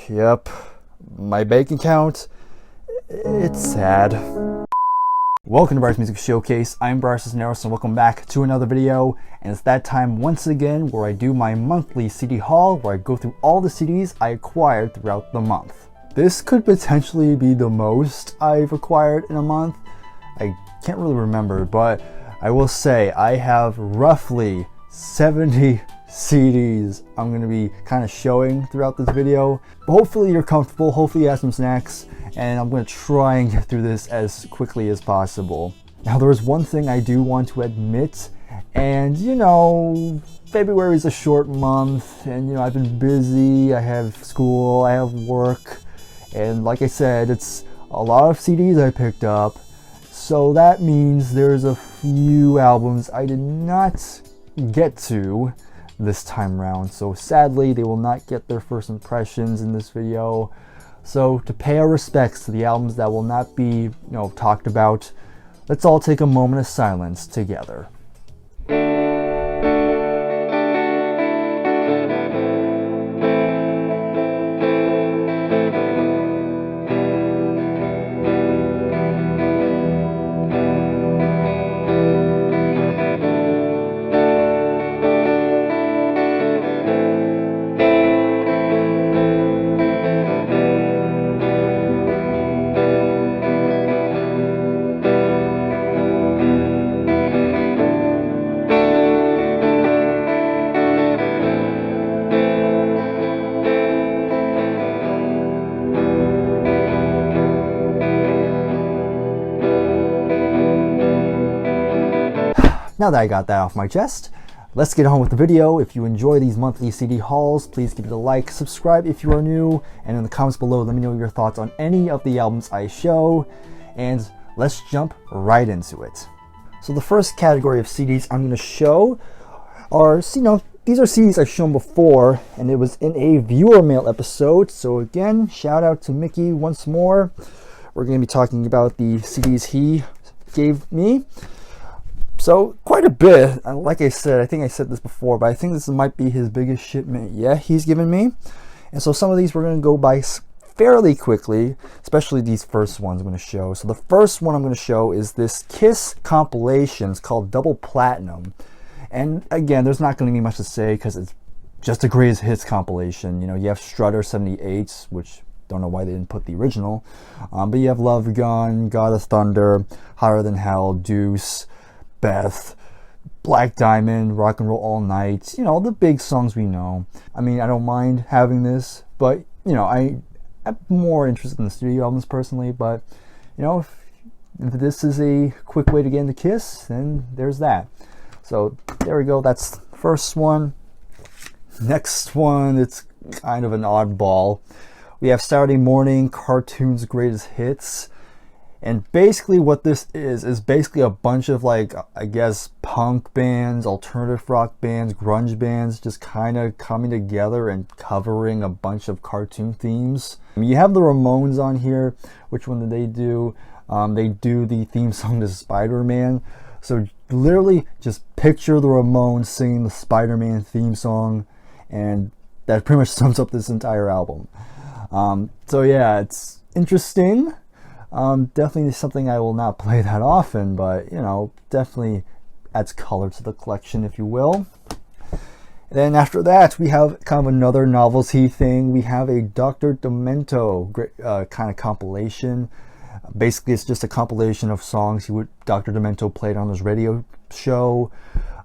Yep, my bank account, it's sad. Welcome to Bryer's Music Showcase. I'm Bryer and welcome back to another video. And it's that time once again where I do my monthly CD haul, where I go through all the CDs I acquired throughout the month. This could potentially be the most I've acquired in a month. I can't really remember, but I will say I have roughly 70 CDs I'm going to be kind of showing throughout this video. Hopefully you're comfortable, hopefully you have some snacks, and I'm going to try and get through this as quickly as possible. Now there is one thing I do want to admit, and you know, February is a short month, and you know, I've been busy, I have school, I have work, and like I said, it's a lot of CDs I picked up, so that means there's a few albums I did not get to this time around, so sadly they will not get their first impressions in this video. So to pay our respects to the albums that will not be, talked about, let's all take a moment of silence together. Now that I got that off my chest, let's get on with the video. If you enjoy these monthly CD hauls, please give it a like, subscribe if you are new, and in the comments below, let me know your thoughts on any of the albums I show, and let's jump right into it. So the first category of CDs I'm going to show are, these are CDs I've shown before, and it was in a viewer mail episode. So again, shout out to Mickey once more. We're going to be talking about the CDs he gave me. So quite a bit. Like I said, I think I said this before, but I think this might be his biggest shipment yet he's given me. And so some of these we're going to go by fairly quickly, especially these first ones I'm going to show. So the first one I'm going to show is this Kiss compilation. It's called Double Platinum. And again, there's not going to be much to say because it's just a greatest hits compilation. You have Strutter 78, which don't know why they didn't put the original. But you have Love Gun, God of Thunder, Hotter Than Hell, Deuce, Beth, Black Diamond, Rock and Roll All Night, the big songs we know. I mean, I don't mind having this, but, I'm more interested in the studio albums personally, but, if this is a quick way to get into Kiss, then there's that. So, there we go, that's the first one. Next one, it's kind of an oddball. We have Saturday Morning Cartoons Greatest Hits. And basically what this is basically a bunch of punk bands, alternative rock bands, grunge bands, just kind of coming together and covering a bunch of cartoon themes. You have the Ramones on here. Which one did they do? They do the theme song to Spider-Man. So literally just picture the Ramones singing the Spider-Man theme song, and that pretty much sums up this entire album. So yeah, it's interesting. Definitely something I will not play that often, but definitely adds color to the collection, if you will. And then after that, we have kind of another novelty thing. We have a Dr. Demento kind of compilation. Basically, it's just a compilation of songs Dr. Demento played on his radio show.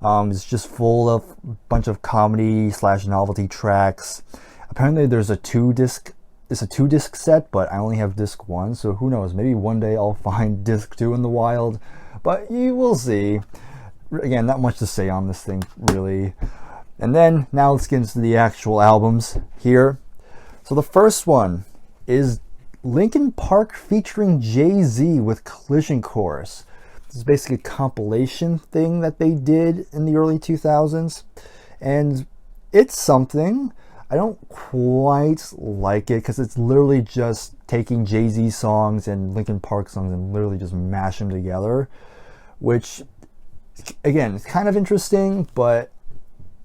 It's just full of a bunch of comedy / novelty tracks. Apparently, there's a It's a 2-disc set, but I only have disc 1, so who knows, maybe one day I'll find disc 2 in the wild, but you will see. Again, not much to say on this thing, really. And then, now let's get into the actual albums here. So the first one is Linkin Park featuring Jay-Z with Collision Course. This is basically a compilation thing that they did in the early 2000s, and it's something. I don't quite like it because it's literally just taking Jay-Z songs and Linkin Park songs and literally just mash them together, which, again, it's kind of interesting, but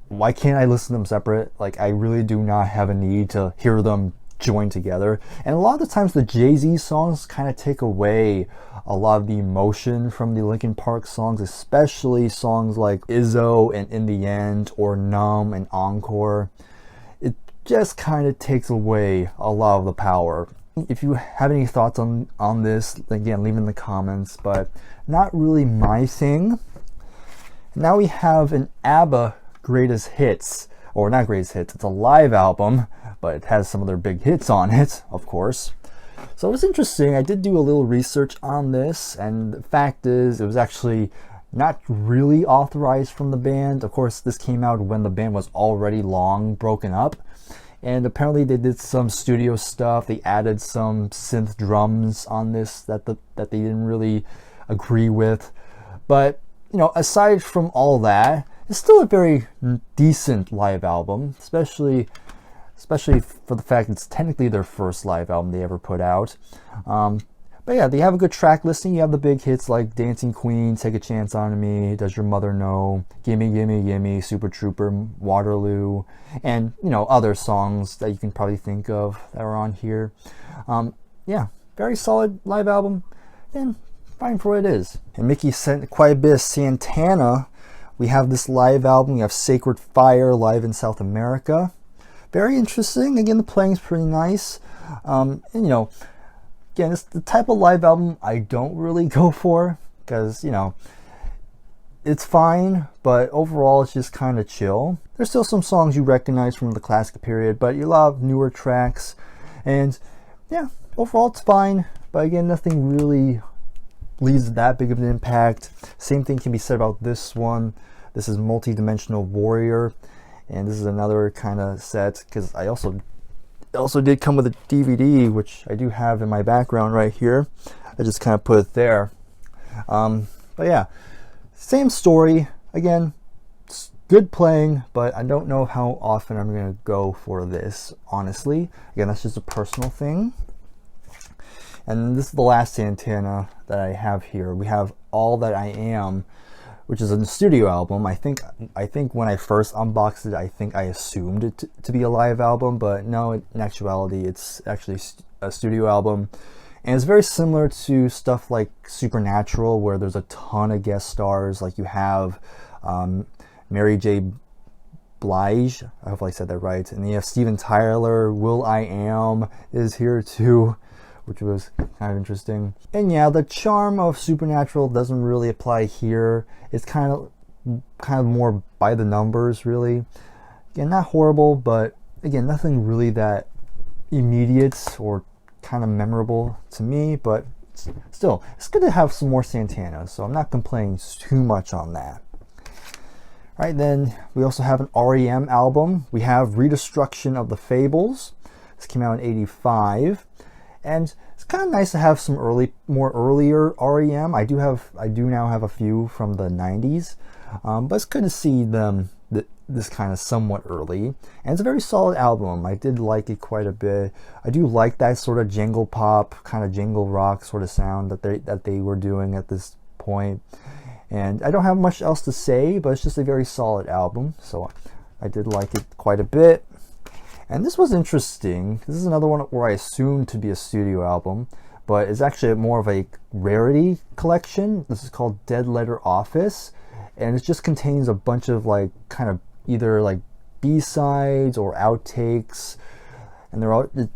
why can't I listen to them separate? I really do not have a need to hear them joined together. And a lot of the times the Jay-Z songs kind of take away a lot of the emotion from the Linkin Park songs, especially songs like Izzo and In the End, or Numb and Encore. It just kind of takes away a lot of the power. If you have any thoughts on this, again, leave in the comments, but not really my thing. Now we have an ABBA greatest hits, or not greatest hits, it's a live album, but it has some of their big hits on it, of course. So it was interesting. I did do a little research on this, and the fact is it was actually not really authorized from the band. Of course, this came out when the band was already long broken up, and apparently they did some studio stuff. They added some synth drums on this that they didn't really agree with. But you know, aside from all that, it's still a very decent live album, especially for the fact it's technically their first live album they ever put out. But yeah, they have a good track listing. You have the big hits like Dancing Queen, Take a Chance on Me, Does Your Mother Know, Gimme Gimme Gimme, Super Trooper, Waterloo, and you know, other songs that you can probably think of that are on here. Yeah, very solid live album, and fine for what it is. And Mickey sent quite a bit of Santana. We have this live album. We have Sacred Fire live in South America. Very interesting. Again, the playing's pretty nice. And you know, again, it's the type of live album I don't really go for, because you know, it's fine, but overall it's just kind of chill. There's still some songs you recognize from the classic period, but you love newer tracks, and yeah, overall it's fine. But again, nothing really leaves that big of an impact. Same thing can be said about this one. This is Multi-Dimensional Warrior, and this is another kind of set, because I also did come with a DVD, which I do have in my background right here. I just kind of put it there. But yeah, same story. Again, good playing, but I don't know how often I'm going to go for this, honestly. Again, that's just a personal thing. And this is the last Santana that I have here. We have All That I Am, which is a studio album. I think when I first unboxed it, I think I assumed it to be a live album, but no, in actuality, it's actually a studio album. And it's very similar to stuff like Supernatural, where there's a ton of guest stars. Like you have Mary J. Blige, I hope I said that right. And then you have Steven Tyler, Will.i.am is here too, which was kind of interesting. And yeah, the charm of Supernatural doesn't really apply here. It's kind of more by the numbers, really. Again, not horrible, but again, nothing really that immediate or kind of memorable to me, but still, it's good to have some more Santana, so I'm not complaining too much on that. Alright, then we also have an REM album. We have Redestruction of the Fables. This came out in '85. And it's kind of nice to have some earlier REM. I do now have a few from the 90s, but it's good to see them this kind of somewhat early. And it's a very solid album. I did like it quite a bit. I do like that sort of jangle pop, kind of jangle rock sort of sound that they were doing at this point. And I don't have much else to say, but it's just a very solid album. So I did like it quite a bit. And this was interesting. This is another one where I assumed to be a studio album, but it's actually more of a rarity collection. This is called Dead Letter Office, and it just contains a bunch of like kind of either like B-sides or outtakes, and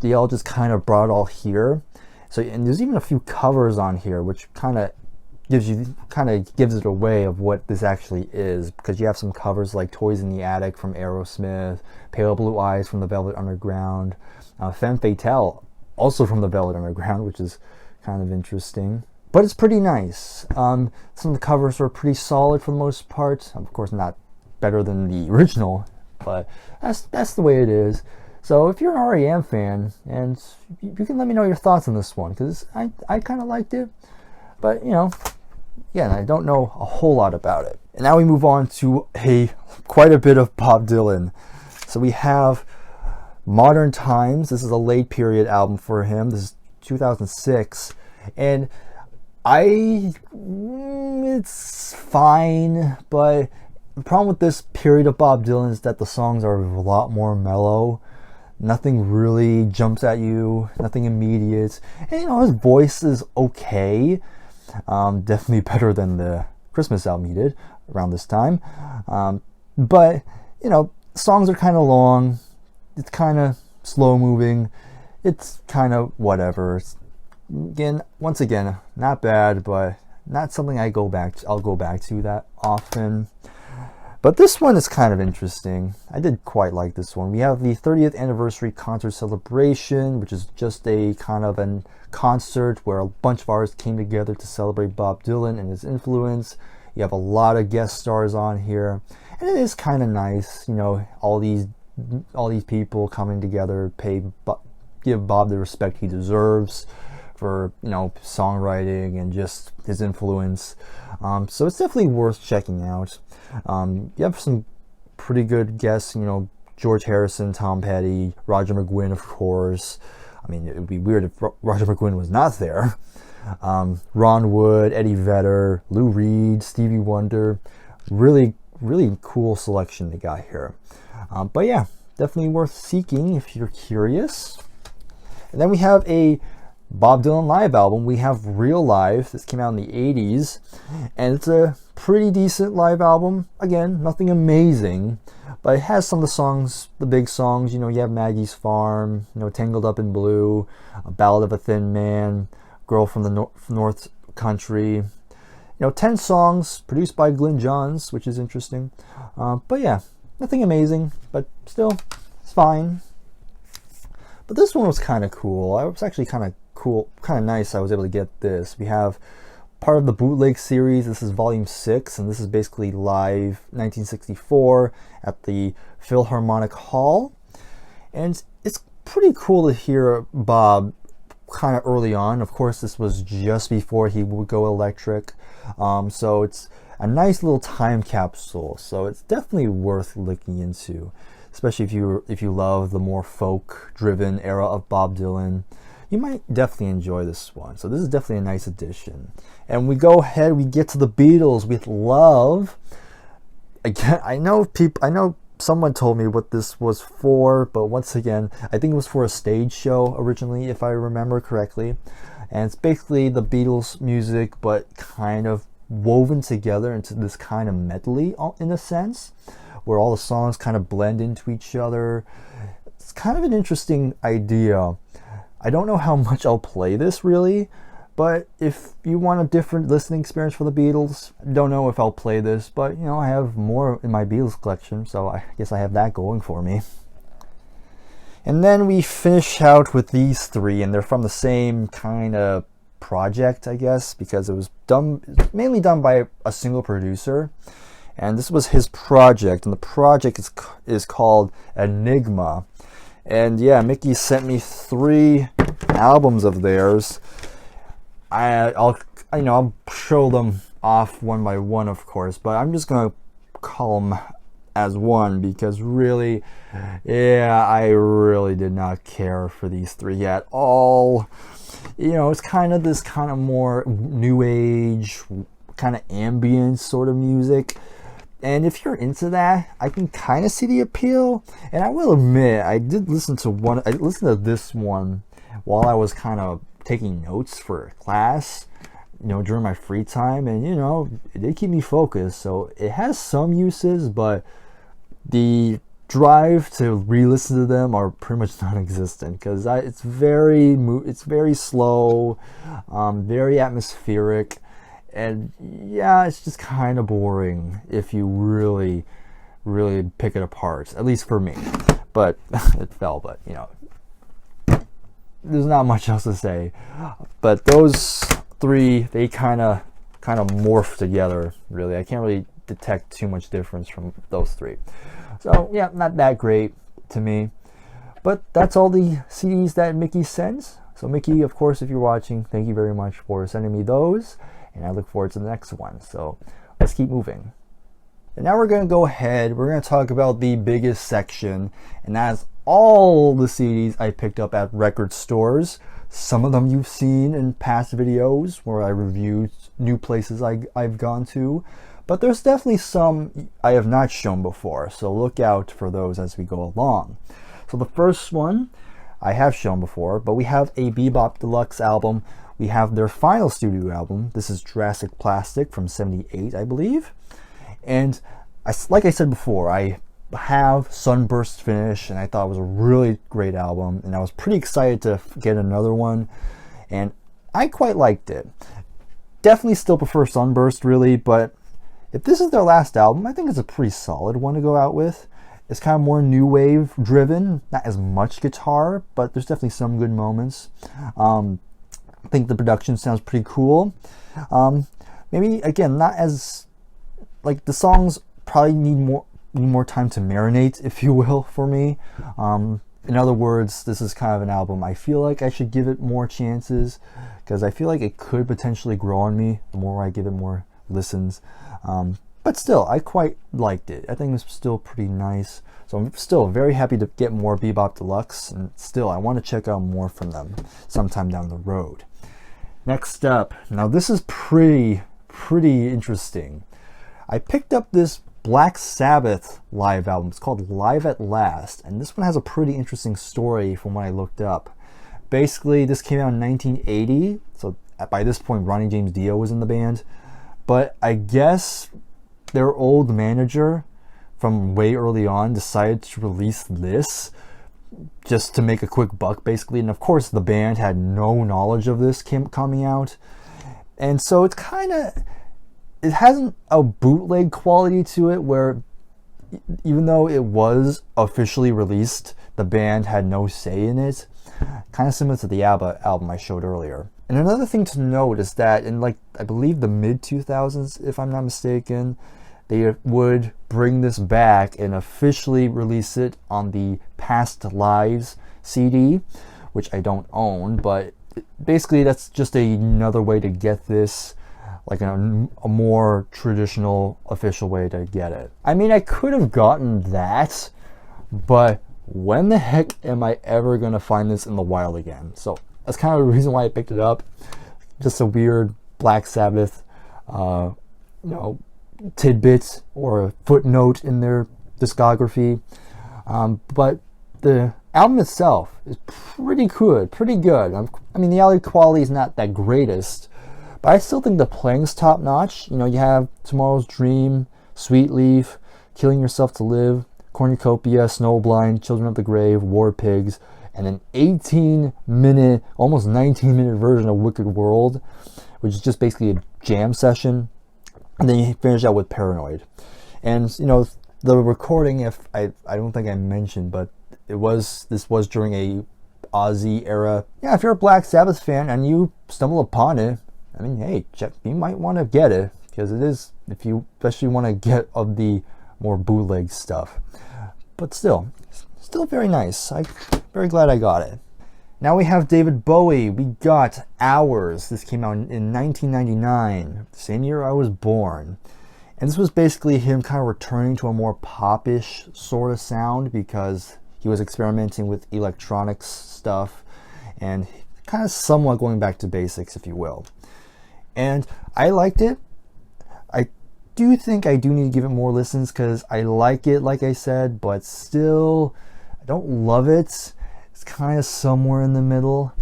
they all just kind of brought all here. So, and there's even a few covers on here, which kind of gives it away of what this actually is, because you have some covers like Toys in the Attic from Aerosmith, Pale Blue Eyes from the Velvet Underground, Femme Fatale also from the Velvet Underground, which is kind of interesting. But it's pretty nice. Some of the covers are pretty solid for the most part. Of course, not better than the original, but that's the way it is. So if you're an REM fan, and you can let me know your thoughts on this one, because I kind of liked it. But, you know, again, I don't know a whole lot about it. And now we move on to quite a bit of Bob Dylan. So we have Modern Times. This is a late period album for him. This is 2006. And it's fine, but the problem with this period of Bob Dylan is that the songs are a lot more mellow Nothing really jumps at you, nothing immediate. And you know, his voice is okay. Definitely better than the Christmas album he did around this time. But, you know, songs are kind of long. It's kind of slow moving. It's kind of whatever. Once again, not bad, but not something I'll go back to that often. But this one is kind of interesting. I did quite like this one. We have the 30th anniversary concert celebration, which is just a kind of a concert where a bunch of artists came together to celebrate Bob Dylan and his influence. You have a lot of guest stars on here, and it is kind of nice, you know, all these people coming together, give Bob the respect he deserves for, you know, songwriting and just his influence. So it's definitely worth checking out. You have some pretty good guests, you know, George Harrison, Tom Petty, Roger McGuinn, of course. I mean, it would be weird if Roger McGuinn was not there. Ron Wood, Eddie Vedder, Lou Reed, Stevie Wonder. Really, really cool selection they got here. But yeah, definitely worth seeking if you're curious. And then we have a Bob Dylan live album. We have Real Live. This came out in the 80s, and it's a pretty decent live album. Again, nothing amazing, but it has some of the songs, the big songs. You know, you have Maggie's Farm, you know, Tangled Up in Blue, A Ballad of a Thin Man, Girl from the North Country. You know, 10 songs produced by Glyn Johns, which is interesting. But yeah, nothing amazing, but still, it's fine. But this one was kind of cool. It was actually kind of cool, kind of nice. I was able to get this. We have part of the bootleg series. This is volume 6, and this is basically live 1964 at the Philharmonic Hall. And it's pretty cool to hear Bob kind of early on. Of course, this was just before he would go electric. So it's a nice little time capsule. So it's definitely worth looking into, especially if you love the more folk-driven era of Bob Dylan. You might definitely enjoy this one. So this is definitely a nice addition. And we go ahead, we get to the Beatles with Love. Again, I know someone told me what this was for, but once again, I think it was for a stage show originally, if I remember correctly. And it's basically the Beatles music, but kind of woven together into this kind of medley in a sense, where all the songs kind of blend into each other. It's kind of an interesting idea. I don't know how much I'll play this really, but if you want a different listening experience for the Beatles, I don't know if I'll play this, but you know, I have more in my Beatles collection, so I guess I have that going for me. And then we finish out with these three, and they're from the same kind of project, I guess, because it was mainly done by a single producer. And this was his project, and the project is called Enigma. And yeah, Mickey sent me 3 albums of theirs. I'll show them off one by one, of course, but I'm just gonna call them as one because really, yeah, I really did not care for these 3 at all. You know, it's kind of this kind of more new age, kind of ambient sort of music. And if you're into that, I can kind of see the appeal. And I will admit, I listened to this one while I was kind of taking notes for class, you know, during my free time. And, you know, it did keep me focused. So it has some uses, but the drive to re-listen to them are pretty much non-existent because it's very slow, very atmospheric. And yeah, it's just kind of boring if you really, really pick it apart, at least for me. But it fell, but you know, there's not much else to say. But those 3, they kind of morph together, really. I can't really detect too much difference from those 3. So yeah, not that great to me. But that's all the CDs that Mickey sends. So Mickey, of course, if you're watching, thank you very much for sending me those. And I look forward to the next one. So let's keep moving. And now we're going to go ahead. We're going to talk about the biggest section. And that's all the CDs I picked up at record stores. Some of them you've seen in past videos where I reviewed new places I've gone to. But there's definitely some I have not shown before. So look out for those as we go along. So the first one I have shown before, but we have a Bebop Deluxe album. We have their final studio album. This is Jurassic Plastic from '78, I believe. And like I said before, I have Sunburst finished, and I thought it was a really great album, and I was pretty excited to get another one, and I quite liked it. Definitely still prefer Sunburst, really, but if this is their last album, I think it's a pretty solid one to go out with. It's kind of more new wave driven, not as much guitar, but there's definitely some good moments. I think the production sounds pretty cool. Maybe, again, not as, like, the songs probably need more time to marinate, if you will, for me. In other words, this is kind of an album I feel like I should give it more chances, because I feel like it could potentially grow on me the more I give it more listens. But still, I quite liked it. I think it's still pretty nice. So I'm still very happy to get more Bebop Deluxe, and still I want to check out more from them sometime down the road. Next up, now this is pretty interesting. I picked up this Black Sabbath live album. It's called Live at Last, and this one has a pretty interesting story from what I looked up. Basically, this came out in 1980, so by this point Ronnie James Dio was in the band, but I guess their old manager from way early on decided to release this just to make a quick buck, basically, and of course the band had no knowledge of this coming out, and so it's kind of, it hasn't a bootleg quality to it, where even though it was officially released, the band had no say in it. Kind of similar to the ABBA album I showed earlier. And another thing to note is that in, like, I believe the mid-2000s, if I'm not mistaken, they would bring this back and officially release it on the Past Lives CD, which I don't own, but basically that's just another way to get this, like a more traditional official way to get it. I mean, I could have gotten that, but when the heck am I ever going to find this in the wild again? So that's kind of the reason why I picked it up. Just a weird Black Sabbath, tidbit or a footnote in their discography. But the album itself is pretty good. I mean, the audio quality is not that greatest, but I still think the playing's top notch. You know, you have Tomorrow's Dream, Sweet Leaf, Killing Yourself to Live, Cornucopia, Snowblind, Children of the Grave, War Pigs, and an 18-minute, almost 19-minute version of Wicked World, which is just basically a jam session. And then you finish out with Paranoid. And, you know, the recording, if I don't think I mentioned, but this was during a Ozzy era. Yeah, if you're a Black Sabbath fan and you stumble upon it, I mean, hey, you might want to get it, because it is, if you especially want to get of the more bootleg stuff. But still very nice. I'm very glad I got it. Now we have David Bowie. We got Hours. This came out in 1999, the same year I was born. And this was basically him kind of returning to a more pop-ish sort of sound, because he was experimenting with electronics stuff and kind of somewhat going back to basics, if you will. And I liked it. I do think I do need to give it more listens, because I like it, like I said, but still, I don't love it. It's kind of somewhere in the middle.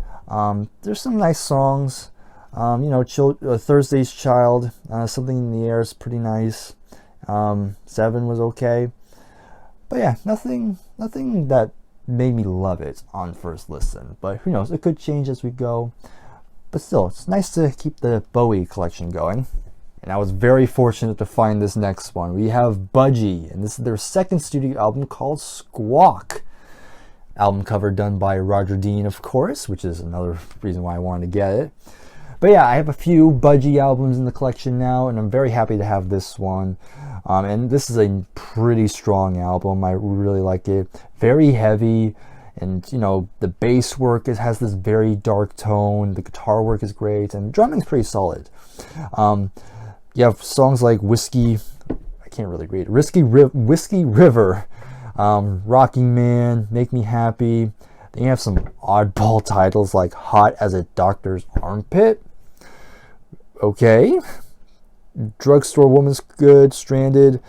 There's some nice songs. Thursday's Child, Something in the Air is pretty nice. 7 was okay. But yeah, nothing that made me love it on first listen. But who knows, it could change as we go. But still, it's nice to keep the Bowie collection going. And I was very fortunate to find this next one. We have Budgie, and this is their second studio album called Squawk. Album cover done by Roger Dean, of course, which is another reason why I wanted to get it. But yeah, I have a few Budgie albums in the collection now, and I'm very happy to have this one. And this is a pretty strong album. I really like it. Very heavy, and you know, the bass work has this very dark tone. The guitar work is great, and drumming's pretty solid. You have songs like Whiskey River, Rocking Man, Make Me Happy. Then you have some oddball titles like Hot as a Doctor's Armpit. Okay. Drugstore Woman's good, Stranded.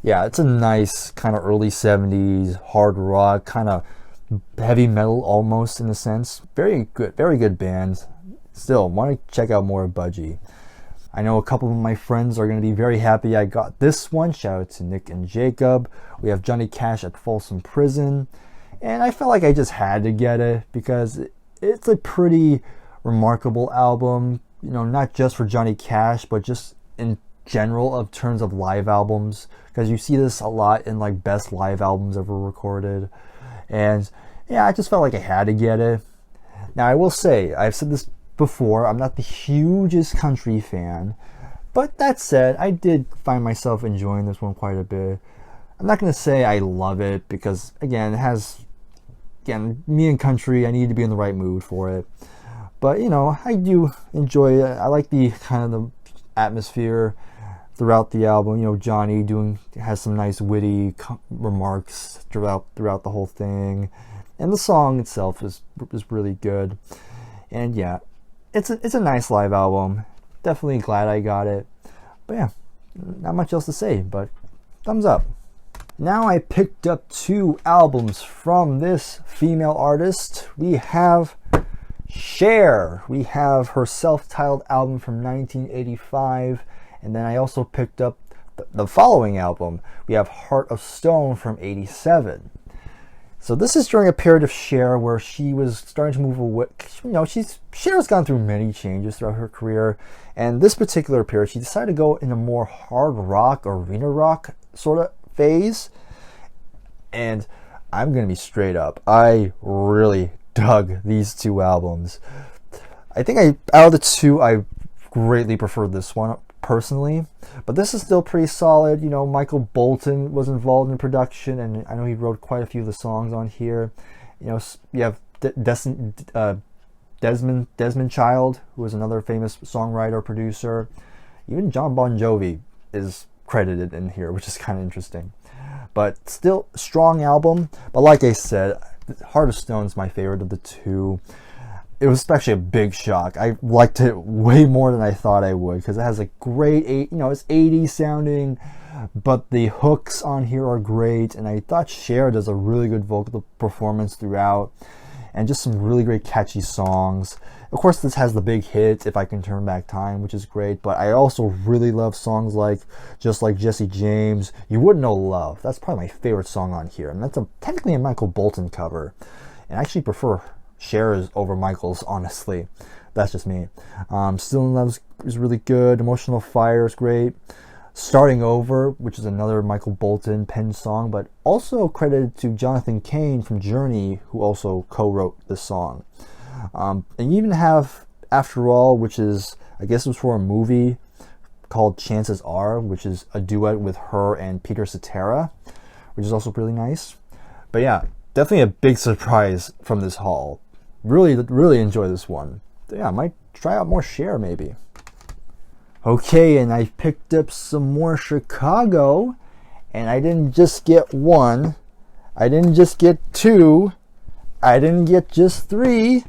Yeah, it's a nice kind of early 70s hard rock, kind of heavy metal almost in a sense. Very good band. Still, want to check out more of Budgie. I know a couple of my friends are going to be very happy I got this one. Shout out to Nick and Jacob. We have Johnny Cash at Folsom Prison. And I felt like I just had to get it because it's a pretty remarkable album. You know, not just for Johnny Cash, but just in general of terms of live albums. Because you see this a lot in like best live albums ever recorded. And yeah, I just felt like I had to get it. Now I will say, I've said this before, I'm not the hugest country fan, but that said, I did find myself enjoying this one quite a bit. I'm not going to say I love it because, again, it has, me and country, I need to be in the right mood for it. But, you know, I do enjoy it. I like the kind of the atmosphere throughout the album. You know, Johnny has some nice witty remarks throughout the whole thing. And the song itself is really good. And yeah, it's a nice live album. Definitely glad I got it. But yeah, not much else to say, but thumbs up. Now I picked up 2 albums from this female artist. We have Cher. We have her self-titled album from 1985. And then I also picked up the following album. We have Heart of Stone from 87. So this is during a period of Cher where she was starting to move away. You know, Cher's gone through many changes throughout her career, and this particular period, she decided to go in a more hard rock, arena rock sort of phase. And I'm gonna be straight up, I really dug these 2 albums. I think out of the 2, I greatly preferred this one personally, but this is still pretty solid. You know, Michael Bolton was involved in production, and I know he wrote quite a few of the songs on here. You know, you have Desmond Child, who was another famous songwriter, producer. Even John Bon Jovi is credited in here, which is kind of interesting. But still, strong album. But like I said, Heart of Stone is my favorite of the 2. It was especially a big shock. I liked it way more than I thought I would because it has a great, it's 80s sounding, but the hooks on here are great. And I thought Cher does a really good vocal performance throughout, and just some really great catchy songs. Of course, this has the big hit, If I Can Turn Back Time, which is great. But I also really love songs like Just Like Jesse James, You Wouldn't Know Love. That's probably my favorite song on here, and that's technically a Michael Bolton cover. And I actually prefer Cher's over Michael's, honestly. That's just me. Still in Love is really good. Emotional Fire is great. Starting Over, which is another Michael Bolton penned song, but also credited to Jonathan Cain from Journey, who also co-wrote this song. And you even have After All, which is, I guess it was for a movie called Chances Are, which is a duet with her and Peter Cetera, which is also really nice. But yeah, definitely a big surprise from this haul. Really enjoy this one. Yeah, I might try out more Cher maybe. Okay, and I picked up some more Chicago, and I didn't just get 1, I didn't just get 2, I didn't get just 3,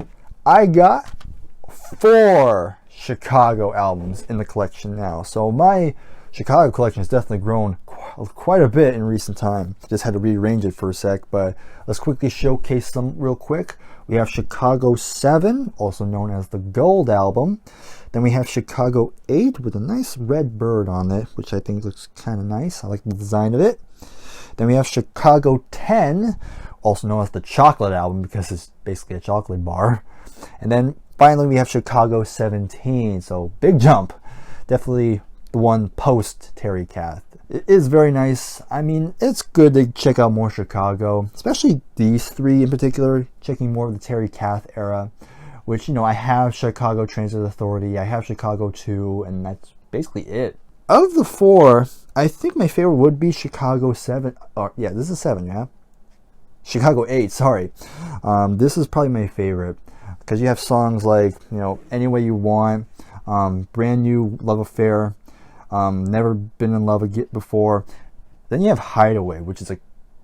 I got 4 Chicago albums in the collection now. So my Chicago collection has definitely grown quite a bit in recent time. Just had to rearrange it for a sec, but let's quickly showcase some real quick. We have Chicago 7, also known as the Gold Album. Then we have Chicago 8 with a nice red bird on it, which I think looks kind of nice. I like the design of it. Then we have Chicago 10, also known as the Chocolate Album because it's basically a chocolate bar. And then finally we have Chicago 17, so big jump. Definitely the one post Terry Kath. It is very nice. I mean, it's good to check out more Chicago, especially these 3 in particular, checking more of the Terry Kath era, which, you know, I have Chicago Transit Authority, I have Chicago 2, and that's basically it. Of the 4, I think my favorite would be Chicago 7, or yeah, this is 7, yeah? Chicago 8, sorry. This is probably my favorite, because you have songs like, you know, Any Way You Want, Brand New Love Affair, Never Been in Love Before. Then you have Hideaway, which is a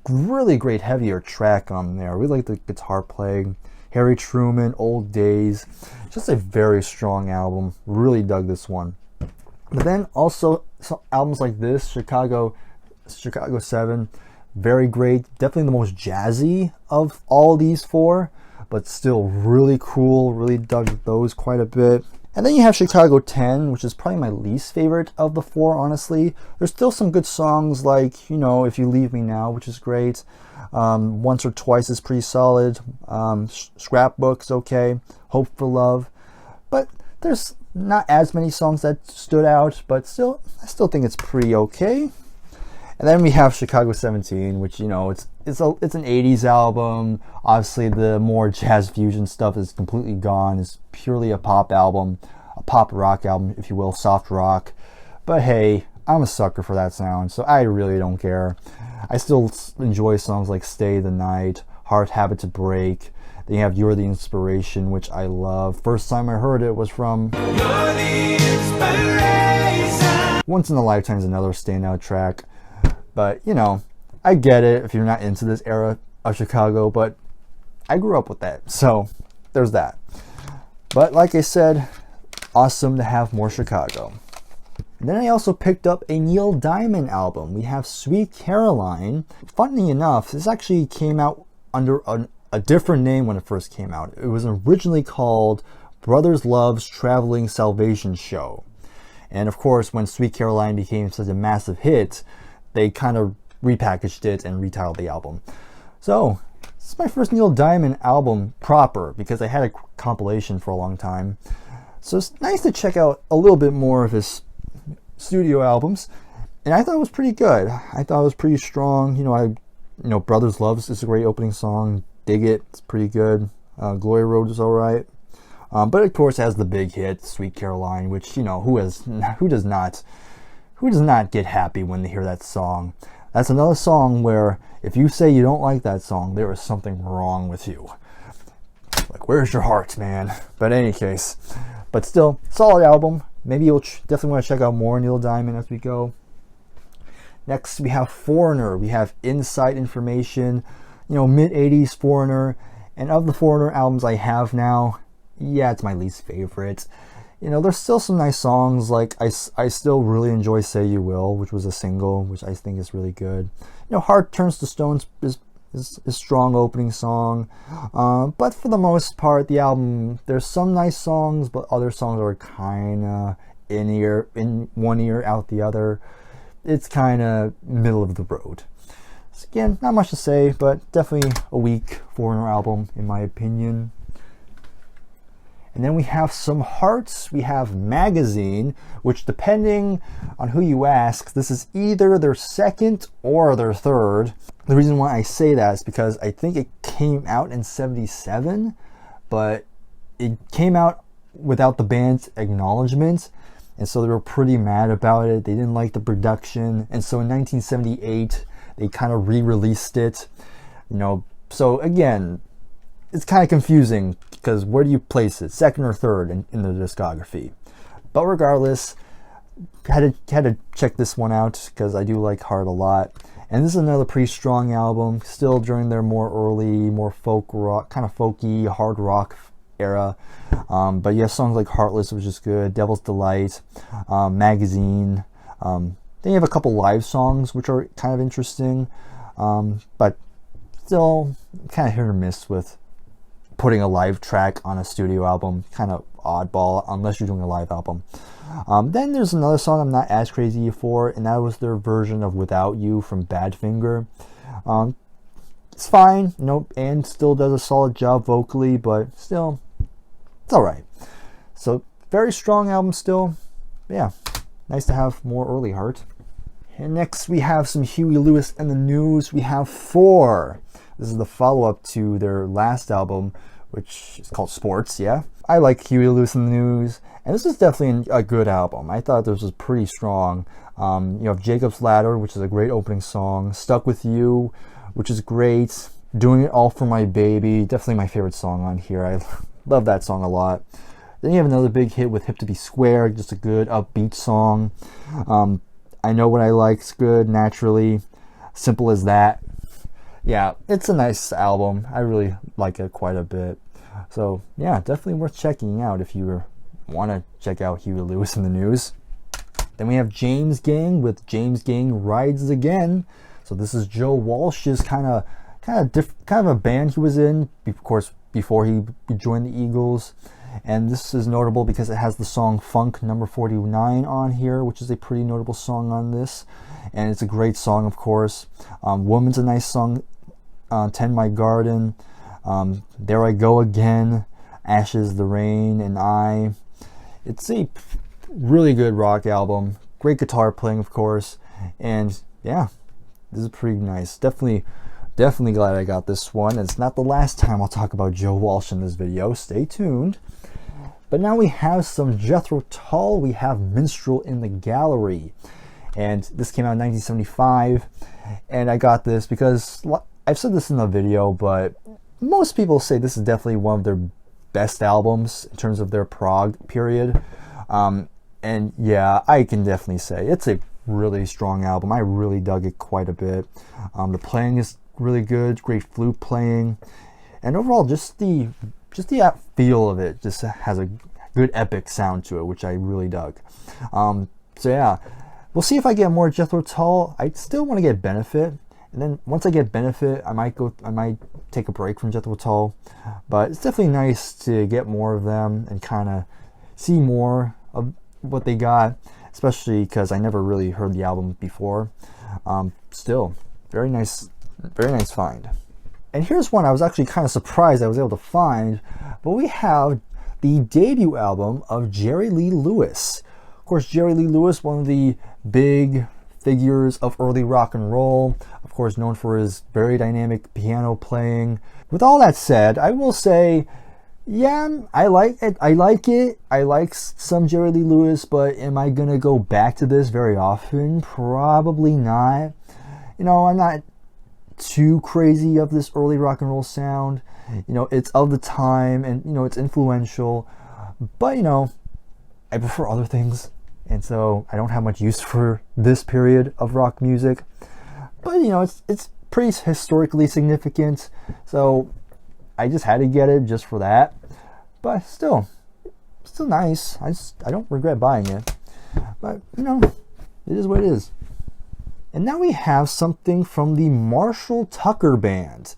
really great heavier track on there. I really like the guitar playing. Harry Truman, Old Days. Just a very strong album. Really dug this one. But then also some albums like this, Chicago 7, very great. Definitely the most jazzy of all these four, but still really cool. Really dug those quite a bit. And then you have Chicago 10, which is probably my least favorite of the four, honestly. There's still some good songs like, you know, If You Leave Me Now, which is great. Once or Twice is pretty solid. Scrapbook's okay. Hope for Love. But there's not as many songs that stood out, but still, I still think it's pretty okay. And then we have Chicago 17, which, you know, it's an 80s album. Obviously, the more jazz fusion stuff is completely gone. It's purely a pop album, a pop rock album, if you will, soft rock. But hey, I'm a sucker for that sound, so I really don't care. I still enjoy songs like Stay the Night, Hard Habit to Break. Then you have You're the Inspiration, which I love. First time I heard it was from You're the Inspiration. Once in a Lifetime is another standout track. But, you know, I get it if you're not into this era of Chicago, but I grew up with that. So, there's that. But like I said, awesome to have more Chicago. And then I also picked up a Neil Diamond album. We have Sweet Caroline. Funny enough, this actually came out under a different name when it first came out. It was originally called Brothers Love's Traveling Salvation Show. And of course, when Sweet Caroline became such a massive hit, they kind of repackaged it and retitled the album. So, this is my first Neil Diamond album proper, because I had a compilation for a long time. So it's nice to check out a little bit more of his studio albums. And I thought it was pretty good. I thought it was pretty strong. You know, Brothers Loves is a great opening song. Dig It, it's pretty good. Glory Road is alright. But of course it has the big hit, Sweet Caroline, which, you know, who does not get happy when they hear that song? That's another song where if you say you don't like that song, there is something wrong with you. Like, where's your heart, man? But in any case, but still, solid album. Maybe you'll definitely want to check out more Neil Diamond as we go. Next, we have Foreigner. We have Inside Information, you know, mid-80s Foreigner. And of the Foreigner albums I have now, yeah, it's my least favorite. You know, there's still some nice songs, like I still really enjoy Say You Will, which was a single, which I think is really good. You know, Heart Turns to Stone is a strong opening song. But for the most part, the album, there's some nice songs, but other songs are kind of in one ear, out the other. It's kind of middle of the road. So again, not much to say, but definitely a weak Foreigner album, in my opinion. And then we have some Hearts. We have Magazine, which, depending on who you ask, this is either their second or their third. The reason why I say that is because I think it came out in '77, but it came out without the band's acknowledgement, and so they were pretty mad about it. They didn't like the production, and so in 1978, they kind of re-released it. You know, so again, it's kind of confusing, because where do you place it, second or third in the discography? But regardless, had to check this one out because I do like Heart a lot. And this is another pretty strong album, still during their more early, more folk rock, kind of folky, hard rock era. But you have songs like Heartless, which is good, Devil's Delight, Magazine. Then you have a couple live songs, which are kind of interesting, but still kind of hit or miss with putting a live track on a studio album. Kind of oddball, unless you're doing a live album. Then there's another song I'm not as crazy for, and that was their version of Without You from Badfinger. It's fine, you know, and still does a solid job vocally, but still, it's alright. So, very strong album still. Yeah, nice to have more early Heart. And next we have some Huey Lewis and the News. We have Four. This is the follow-up to their last album, which is called Sports, yeah. I like Huey Lewis and the News, and this is definitely a good album. I thought this was pretty strong. You have Jacob's Ladder, which is a great opening song. Stuck With You, which is great. Doing It All For My Baby, definitely my favorite song on here. I love that song a lot. Then you have another big hit with Hip to Be Square, just a good upbeat song. I Know What I Like's good, Naturally. Simple as That. Yeah, it's a nice album. I really like it quite a bit. So, yeah, definitely worth checking out if you want to check out Huey Lewis and the News. Then we have James Gang with James Gang Rides Again. So this is Joe Walsh's kind of a band he was in, of course, before he joined the Eagles. And this is notable because it has the song Funk Number 49 on here, which is a pretty notable song on this. And it's a great song, of course. Woman's a nice song. Tend My Garden. There I Go Again. Ashes, The Rain, and I. It's a really good rock album. Great guitar playing, of course. And yeah, this is pretty nice. Definitely glad I got this one. It's not the last time I'll talk about Joe Walsh in this video. Stay tuned. But now we have some Jethro Tull. We have Minstrel in the Gallery. And this came out in 1975. And I got this because I've said this in the video, but most people say this is definitely one of their best albums in terms of their prog period. And yeah, I can definitely say it's a really strong album. I really dug it quite a bit. The playing is really good, great flute playing, and overall just the feel of it just has a good epic sound to it, which I really dug. So yeah, we'll see if I get more Jethro Tull. I still want to get Benefit, and then once I get Benefit, I might take a break from Jethro Tull. But it's definitely nice to get more of them and kind of see more of what they got, especially because I never really heard the album before. Still, very nice find. And here's one I was actually kind of surprised I was able to find, but we have the debut album of Jerry Lee Lewis. Of course, Jerry Lee Lewis, one of the big figures of early rock and roll, of course known for his very dynamic piano playing. With all that said, I will say, yeah, I like it. I like some Jerry Lee Lewis, but am I gonna go back to this very often? Probably not. You know, I'm not too crazy of this early rock and roll sound. You know, it's of the time, and you know, it's influential, but you know, I prefer other things, and so I don't have much use for this period of rock music. But you know, it's pretty historically significant, so I just had to get it just for that. But still nice. I don't regret buying it. But you know, it is what it is. And now we have something from the Marshall Tucker Band.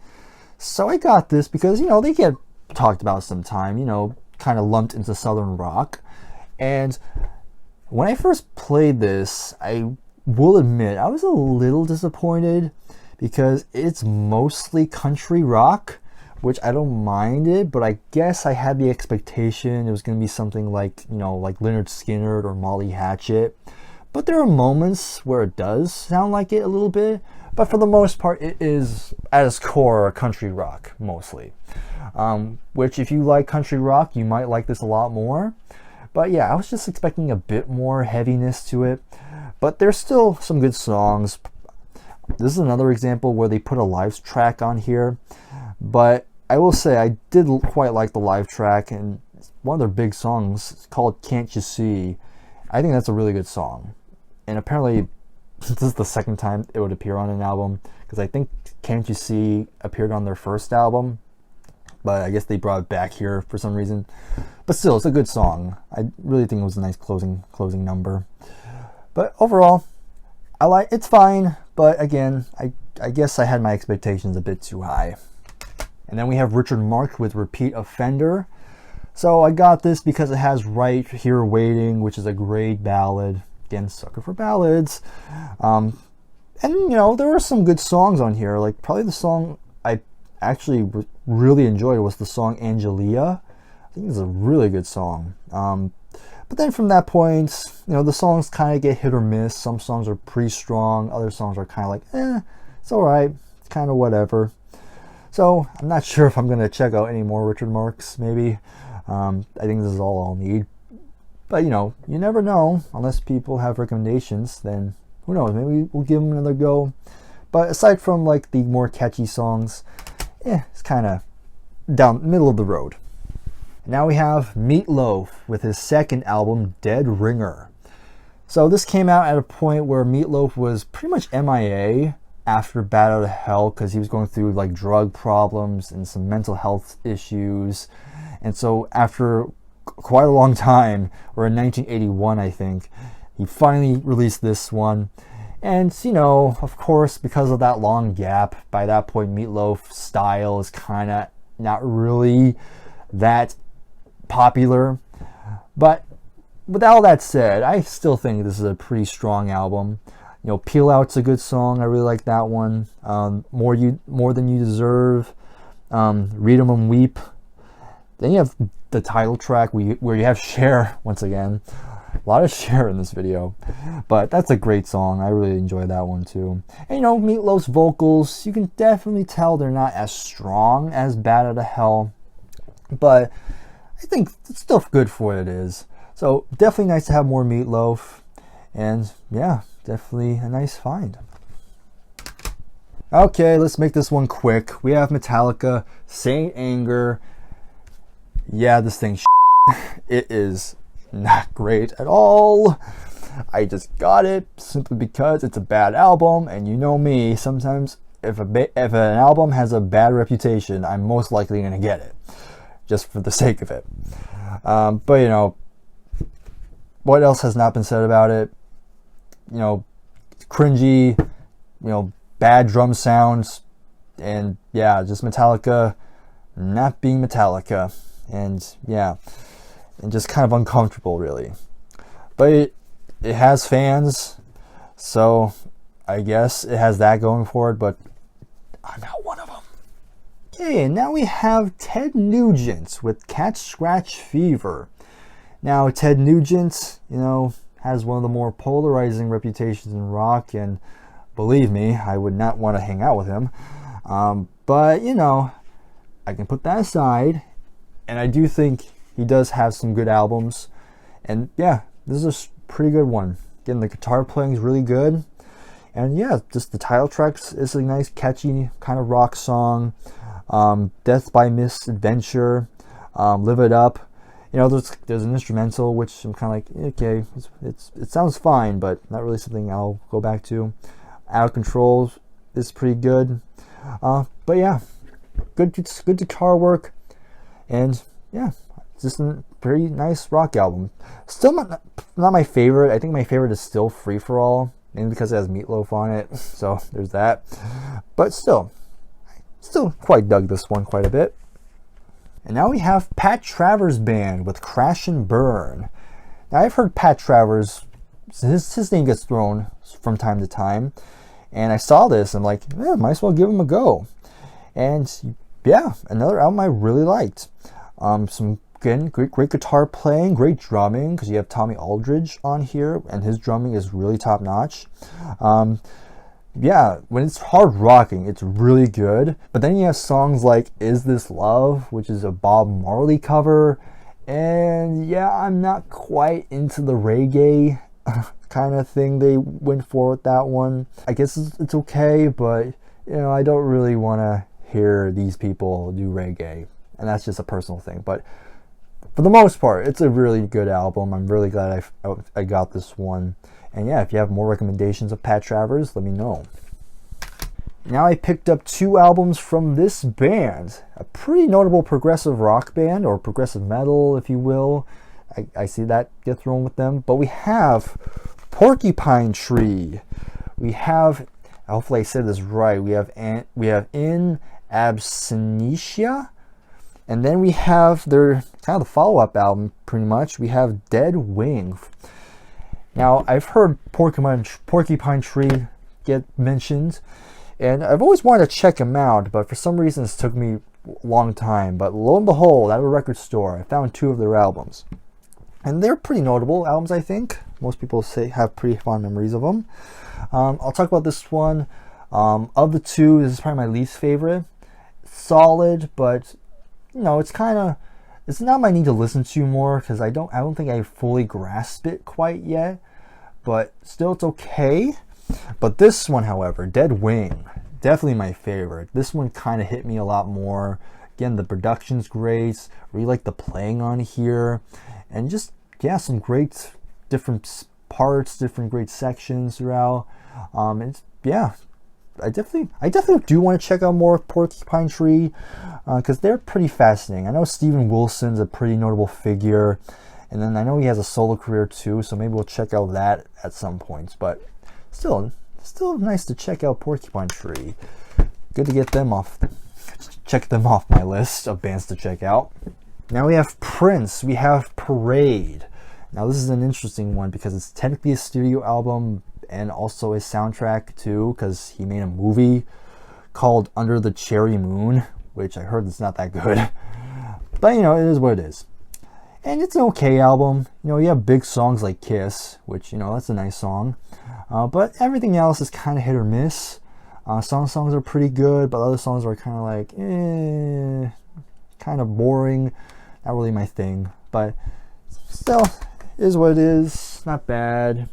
So I got this because, you know, they get talked about sometime, you know, kind of lumped into Southern rock. And when I first played this, I will admit I was a little disappointed because it's mostly country rock, which I don't mind it, but I guess I had the expectation it was going to be something like, you know, like Lynyrd Skynyrd or Molly Hatchet. But there are moments where it does sound like it a little bit, but for the most part, it is at its core country rock mostly. Which, if you like country rock, you might like this a lot more. But yeah, I was just expecting a bit more heaviness to it. But there's still some good songs. This is another example where they put a live track on here. But I will say I did quite like the live track, and one of their big songs is called Can't You See. I think that's a really good song. And apparently, this is the second time it would appear on an album, because I think Can't You See appeared on their first album, but I guess they brought it back here for some reason. But still, it's a good song. I really think it was a nice closing number. But overall, it's fine, but again, I guess I had my expectations a bit too high. And then we have Richard Marx with Repeat Offender. So I got this because it has Right Here Waiting, which is a great ballad. Again, sucker for ballads. And, you know, there were some good songs on here. Like, probably the song I actually really enjoyed was the song Angelia. I think it's a really good song. But then from that point, you know, the songs kind of get hit or miss. Some songs are pretty strong. Other songs are kind of like, it's alright. It's kind of whatever. So, I'm not sure if I'm going to check out any more Richard Marx, maybe. I think this is all I'll need. But, you know, you never know. Unless people have recommendations, then who knows? Maybe we'll give them another go. But aside from, like, the more catchy songs, it's kind of down middle of the road. Now we have Meatloaf with his second album, Dead Ringer. So this came out at a point where Meatloaf was pretty much MIA after Bat Out of Hell, because he was going through like drug problems and some mental health issues. And so after quite a long time, or in 1981 I think, he finally released this one. And, you know, of course, because of that long gap, by that point, Meatloaf's style is kind of not really that popular. But with all that said, I still think this is a pretty strong album. You know, Peel Out's a good song. I really like that one. More Than You Deserve. Read 'Em and Weep. Then you have the title track where you have Cher once again. A lot of Cher in this video, but that's a great song. I really enjoy that one too. And you know, Meatloaf's vocals, you can definitely tell they're not as strong as Bad Out of Hell, but I think it's still good for what it is. So definitely nice to have more Meatloaf, and yeah, definitely a nice find. Okay, let's make this one quick. We have Metallica, Saint Anger. Yeah, this thing it is not great at all. I just got it simply because it's a bad album, and you know me, sometimes if an album has a bad reputation, I'm most likely going to get it just for the sake of it. But you know, what else has not been said about it? You know, cringy, you know, bad drum sounds, and yeah, just Metallica not being Metallica, and yeah, and just kind of uncomfortable, really. But it has fans, so I guess it has that going for it, but I'm not one of them. Okay, and now we have Ted Nugent with Cat Scratch Fever. Now, Ted Nugent, you know, has one of the more polarizing reputations in rock, and believe me, I would not want to hang out with him. But, you know, I can put that aside, and I do think he does have some good albums, and yeah, this is a pretty good one. Again, the guitar playing is really good, and yeah, just the title tracks is a nice, catchy kind of rock song. Death by Misadventure, Live It Up. You know, there's an instrumental which I'm kind of like, okay, it sounds fine, but not really something I'll go back to. Out of Control is pretty good, but yeah, good guitar work, and yeah. Just a pretty nice rock album. Still not my favorite. I think my favorite is still Free For All, mainly because it has Meatloaf on it. So there's that. But still quite dug this one quite a bit. And now we have Pat Travers Band with Crash and Burn. Now I've heard Pat Travers, his name gets thrown from time to time, and I saw this. I'm like, yeah, might as well give him a go. And yeah, another album I really liked. Again, great guitar playing, great drumming, because you have Tommy Aldridge on here, and his drumming is really top notch. Yeah, when it's hard rocking, it's really good. But then you have songs like Is This Love, which is a Bob Marley cover. And yeah, I'm not quite into the reggae kind of thing they went for with that one. I guess it's okay, but you know, I don't really want to hear these people do reggae. And that's just a personal thing. But for the most part, it's a really good album. I'm really glad I got this one. And yeah, if you have more recommendations of Pat Travers, let me know. Now I picked up 2 albums from this band. A pretty notable progressive rock band, or progressive metal, if you will. I see that get thrown with them. But we have Porcupine Tree. We have, hopefully I said this right, we have In Absentia. And then we have their kind of the follow-up album, pretty much. We have Dead Wing. Now, I've heard Porcupine Tree get mentioned, and I've always wanted to check them out, but for some reason it's took me a long time. But lo and behold, at a record store, I found 2 of their albums. And they're pretty notable albums, I think. Most people have pretty fond memories of them. I'll talk about this one. Of the 2, this is probably my least favorite. Solid, but you know, it's not my need to listen to more, because I don't think I fully grasped it quite yet, but still it's okay. But this one, however, Dead Wing, definitely my favorite. This one kind of hit me a lot more. Again, the production's great, really like the playing on here, and just yeah, some great different parts, different great sections throughout. And yeah, I definitely do want to check out more Porcupine Tree, because they're pretty fascinating. I know Steven Wilson's a pretty notable figure, and then I know he has a solo career too, so maybe we'll check out that at some points. But still, still nice to check out Porcupine Tree. Good to get them off, check them off my list of bands to check out. Now we have Prince, we have Parade. Now this is an interesting one because it's technically a studio album and also a soundtrack too, because he made a movie called Under the Cherry Moon, which I heard is not that good. But you know, it is what it is. And it's an okay album. You know, you have big songs like Kiss, which, you know, that's a nice song. But everything else is kind of hit or miss. Some songs are pretty good, but other songs are kind of like, kind of boring. Not really my thing. But still, it is what it is. Not bad.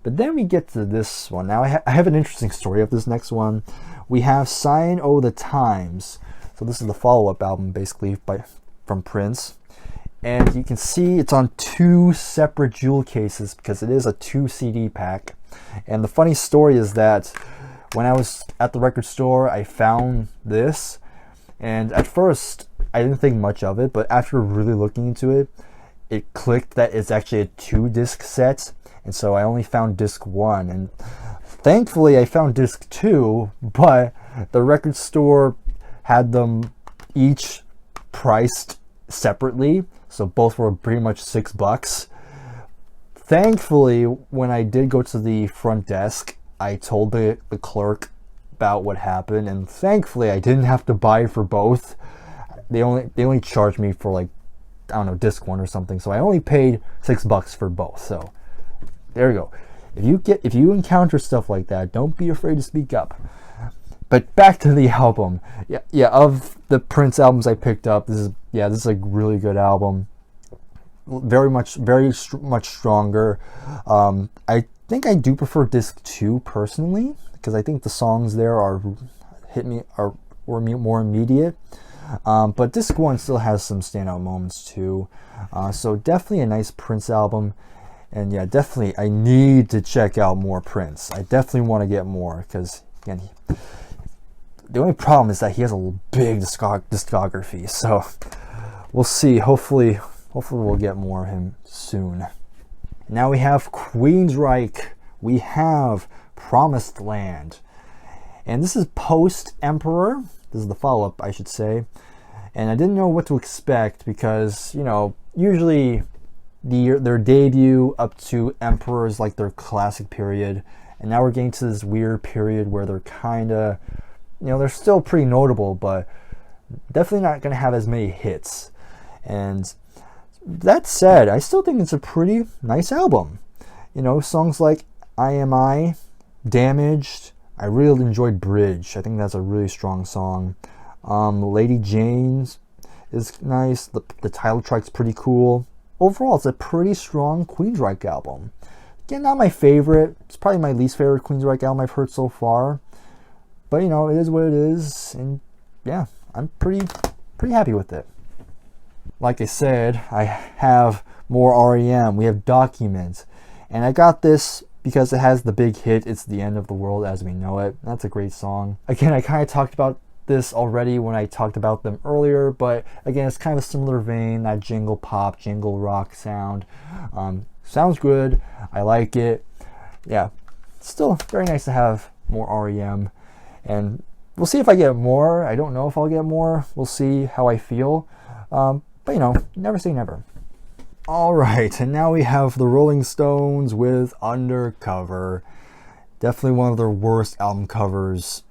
But then we get to this one. Now, I have an interesting story of this next one. We have Sign O' the Times. So this is the follow-up album, basically, from Prince. And you can see it's on 2 separate jewel cases because it is a 2 CD pack. And the funny story is that when I was at the record store, I found this. And at first, I didn't think much of it. But after really looking into it, it clicked that it's actually a 2-disc set. And so I only found disc 1. And thankfully, I found disc 2. But the record store had them each priced separately. So both were pretty much $6. Thankfully, when I did go to the front desk, I told the clerk about what happened, and thankfully I didn't have to buy for both. They only charged me for, like, I don't know, disc 1 or something. So I only paid $6 for both. So there you go. If you encounter stuff like that, don't be afraid to speak up. But back to the album. Yeah. Of the Prince albums I picked up, this is a really good album. Very much stronger. I think I do prefer disc 2 personally, because I think the songs there were more immediate. But disc 1 still has some standout moments too. So definitely a nice Prince album. And yeah, definitely I need to check out more Prince. I definitely want to get more, because again, the only problem is that he has a big discography, so we'll see. Hopefully we'll get more of him soon. Now we have Queensryche. We have Promised Land. And this is post-Emperor. This is the follow-up, I should say. And I didn't know what to expect because, you know, usually their debut up to Emperor is like their classic period. And now we're getting to this weird period where they're kind of, you know, they're still pretty notable, but definitely not going to have as many hits. And that said, I still think it's a pretty nice album. You know, songs like I Am I, Damaged. I really enjoyed Bridge. I think that's a really strong song. Lady Jane's is nice. The title track's pretty cool. Overall, it's a pretty strong Queensryche album. Again, not my favorite. It's probably my least favorite Queensryche album I've heard so far. But, you know, it is what it is. And, yeah, I'm pretty happy with it. Like I said, I have more REM. We have Document. And I got this because it has the big hit, It's the End of the World as We Know It. That's a great song. Again, I kind of talked about this already when I talked about them earlier, but again, it's kind of a similar vein, that jingle pop, jingle rock sound. Sounds good. I like it. Yeah, still very nice to have more REM. And we'll see if I get more. I don't know if I'll get more. We'll see how I feel. But, you know, never say never. All right, and now we have the Rolling Stones with Undercover. Definitely one of their worst album covers,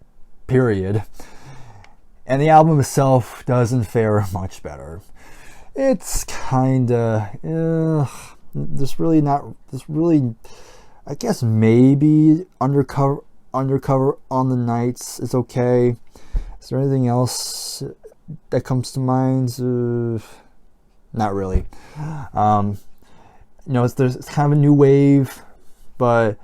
period. And the album itself doesn't fare much better. It's kinda, I guess maybe Undercover on the Nights is okay. Is there anything else that comes to mind? Not really. You know, it's kind of a new wave, but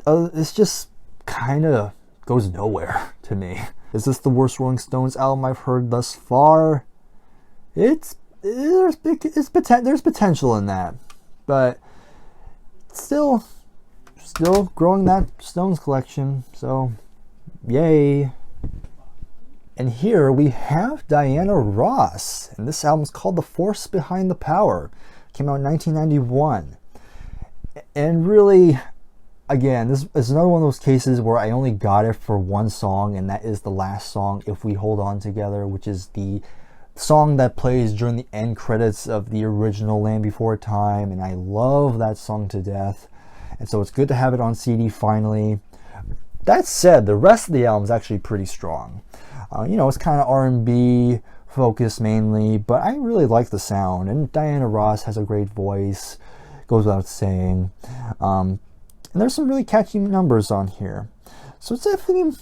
it's just kind of goes nowhere to me. Is this the worst Rolling Stones album I've heard thus far? There's potential in that, but still growing that Stones collection. So, yay. And here we have Diana Ross, and this album is called The Force Behind the Power. It came out in 1991. And really, again, this is another one of those cases where I only got it for one song, and that is the last song, If We Hold On Together, which is the song that plays during the end credits of the original Land Before Time, and I love that song to death. And so it's good to have it on CD finally. That said, the rest of the album is actually pretty strong. It's kind of R&B focused mainly, but I really like the sound, and Diana Ross has a great voice, goes without saying. And there's some really catchy numbers on here. So it's definitely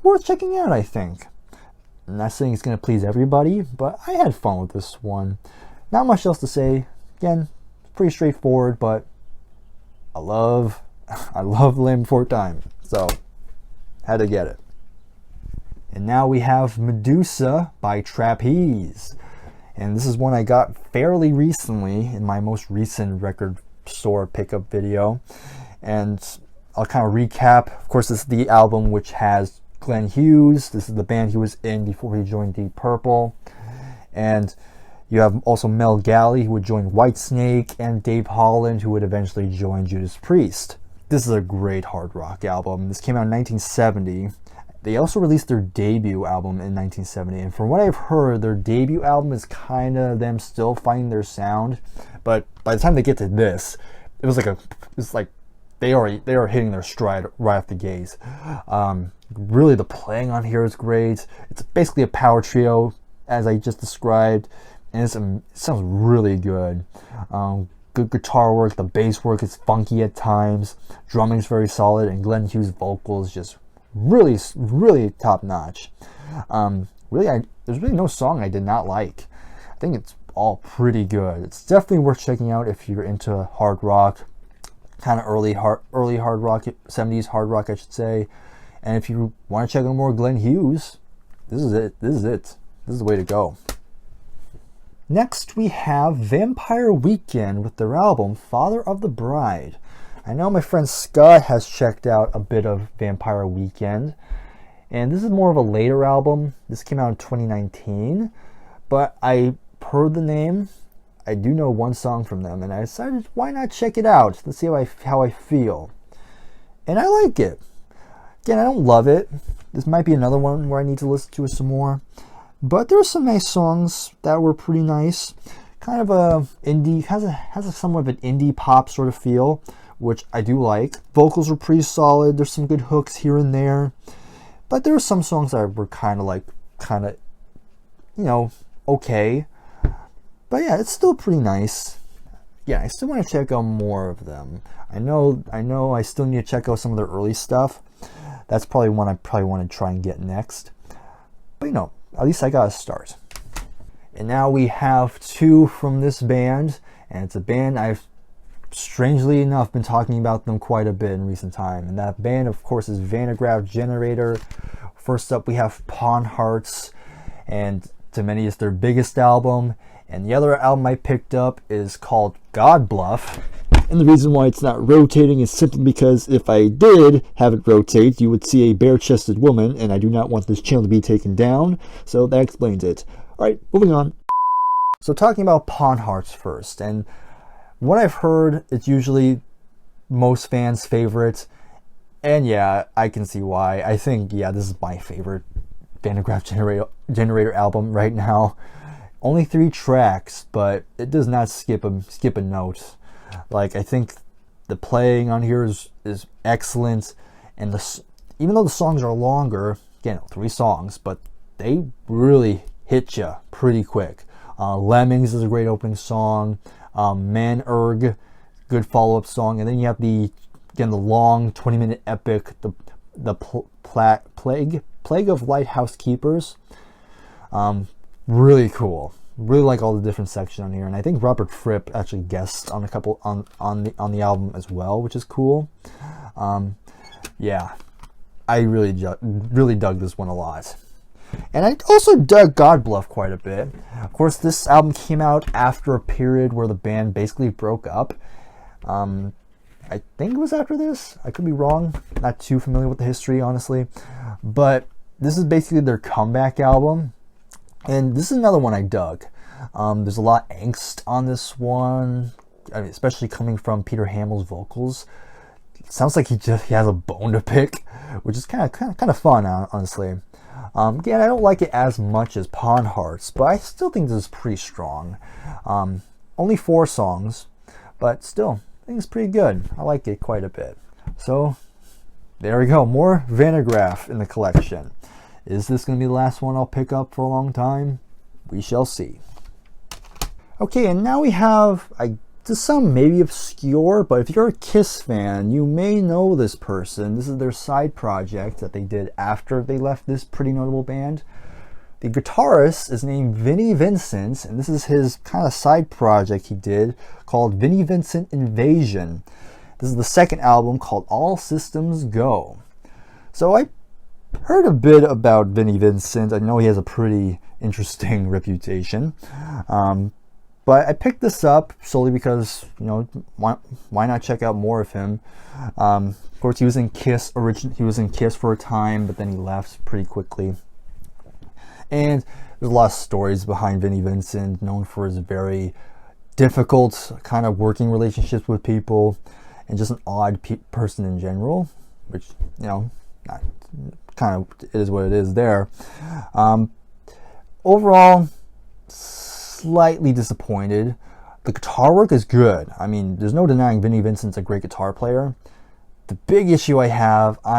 worth checking out, I think. I'm not saying it's going to please everybody, but I had fun with this one. Not much else to say. Again, pretty straightforward, but I love Land Before Time, so had to get it. And now we have Medusa by Trapeze. And this is one I got fairly recently in my most recent record store pickup video. And I'll kind of recap. Of course, this is the album which has Glenn Hughes. This is the band he was in before he joined Deep Purple. And you have also Mel Galley, who would join Whitesnake, and Dave Holland, who would eventually join Judas Priest. This is a great hard rock album. This came out in 1970. They also released their debut album in 1970, and from what I've heard, their debut album is kind of them still finding their sound. But by the time they get to this, it's like they are hitting their stride right off the gates. Really, the playing on here is great. It's basically a power trio, as I just described, and it sounds really good. Good guitar work, the bass work is funky at times, drumming is very solid, and Glenn Hughes' vocals just really, really top notch. There's really no song I did not like. I think it's all pretty good. It's definitely worth checking out if you're into hard rock, kind of early hard rock, 70s hard rock, I should say. And if you want to check out more Glenn Hughes, this is it. This is the way to go. Next, we have Vampire Weekend with their album Father of the Bride. I know my friend Scott has checked out a bit of Vampire Weekend, and this is more of a later album. This came out in 2019, but I heard the name. I do know one song from them, and I decided, why not check it out? Let's see how I feel. And I like it. Again, I don't love it. This might be another one where I need to listen to it some more. But there are some nice songs that were pretty nice. Kind of a indie, has a somewhat of an indie pop sort of feel, which I do like. Vocals were pretty solid. There's some good hooks here and there. But there are some songs that were kind of, okay. But yeah, it's still pretty nice. Yeah, I still want to check out more of them. I know I still need to check out some of their early stuff. That's probably one I probably want to try and get next. But at least I got a start. And now we have two from this band, and it's a band I've strangely enough been talking about them quite a bit in recent time. And that band, of course, is Vannegraaff Generator. First up, we have Pawn Hearts, and to many it's their biggest album. And the other album I picked up is called God Bluff. And the reason why it's not rotating is simply because if I did have it rotate, you would see a bare-chested woman, and I do not want this channel to be taken down, so that explains it. Alright, moving on. So talking about Pawn Hearts first, and what I've heard, it's usually most fans' favorite, and yeah, I can see why. I think, this is my favorite Vannegraaff Generator album right now. Only 3 tracks, but it does not skip a note. Like, I think the playing on here is excellent, and even though the songs are longer, again, 3 songs, but they really hit you pretty quick. Lemmings is a great opening song. Man Erg, good follow-up song, and then you have the long 20-minute epic, the Plague of Lighthouse Keepers. Really cool. Really like all the different sections on here, and I think Robert Fripp actually guests on a couple on the album as well, which is cool. I really dug this one a lot, and I also dug God Bluff quite a bit. Of course, this album came out after a period where the band basically broke up. I think it was after this. I could be wrong. Not too familiar with the history, honestly, but this is basically their comeback album. And this is another one I dug. There's a lot of angst on this one, especially coming from Peter Hamill's vocals. sounds like he has a bone to pick, which is kind of fun, honestly. Again, I don't like it as much as Pawn Hearts, but I still think this is pretty strong. Only 4 songs, but still, I think it's pretty good. I like it quite a bit. So, there we go. More Vanograph in the collection. Is this going to be the last one I'll pick up for a long time? We shall see. Okay, and now we have just some maybe obscure, but if you're a Kiss fan, you may know this person. This is their side project that they did after they left this pretty notable band. The guitarist is named Vinnie Vincent, and this is his kind of side project he did called Vinnie Vincent Invasion. This is the second album called All Systems Go. So I heard a bit about Vinnie Vincent. I know he has a pretty interesting reputation. But I picked this up solely because, you know, why not check out more of him? Of course, he was in Kiss for a time, but then he left pretty quickly. And there's a lot of stories behind Vinnie Vincent, known for his very difficult kind of working relationships with people, and just an odd person in general, which, you know, kind of it is what it is there. Overall, slightly disappointed. The guitar work is good. I mean, there's no denying Vinnie Vincent's a great guitar player. The big issue I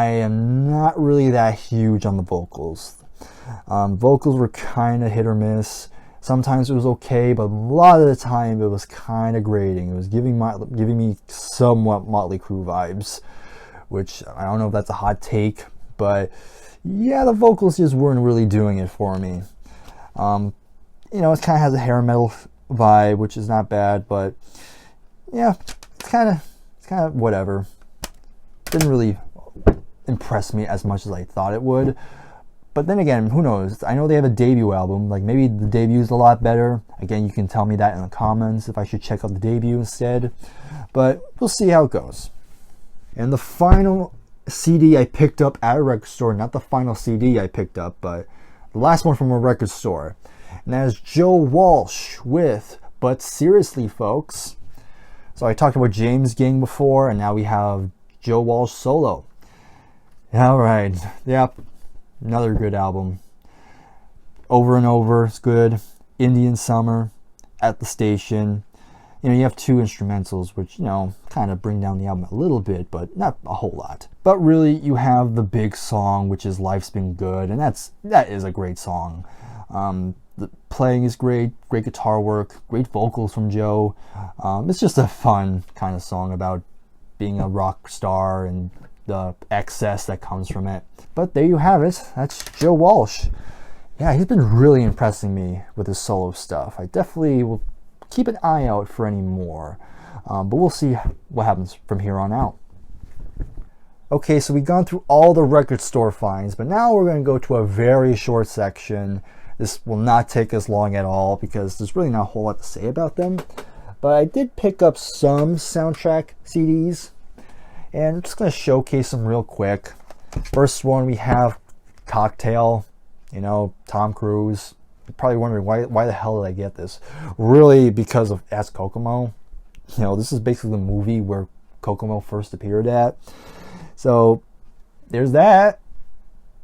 am not really that huge on the vocals. Vocals were kind of hit or miss. Sometimes it was okay, but a lot of the time it was kind of grating. It was giving me somewhat Motley Crue vibes, which I don't know if that's a hot take, but yeah, the vocals just weren't really doing it for me. You know, it kind of has a hair metal vibe, which is not bad, but yeah, it's kind of whatever. Didn't really impress me as much as I thought it would. But then again, who knows? I know they have a debut album. Like, maybe the debut is a lot better. Again, you can tell me that in the comments if I should check out the debut instead. But we'll see how it goes. And the final CD I picked up at a record store, not the final CD I picked up, but the last one from a record store. And that is Joe Walsh with But Seriously Folks. So I talked about James Gang before, and now we have Joe Walsh solo. Alright, yep, another good album. Over and Over, it's good. Indian Summer, At the Station. You know, you have 2 instrumentals, which, you know, kind of bring down the album a little bit, but not a whole lot. But really, you have the big song, which is Life's Been Good, and that is a great song. The playing is great guitar work, great vocals from Joe. It's just a fun kind of song about being a rock star and the excess that comes from it. But there you have it. That's Joe Walsh. Yeah, he's been really impressing me with his solo stuff. I definitely will keep an eye out for any more. But we'll see what happens from here on out. Okay, so we've gone through all the record store finds, but now we're going to go to a very short section. This will not take us long at all because there's really not a whole lot to say about them. But I did pick up some soundtrack CDs, and I'm just going to showcase them real quick. First one, we have Cocktail, you know, Tom Cruise. You're probably wondering why the hell did I get this? Really, because of As Kokomo. You know, this is basically the movie where Kokomo first appeared at. So there's that.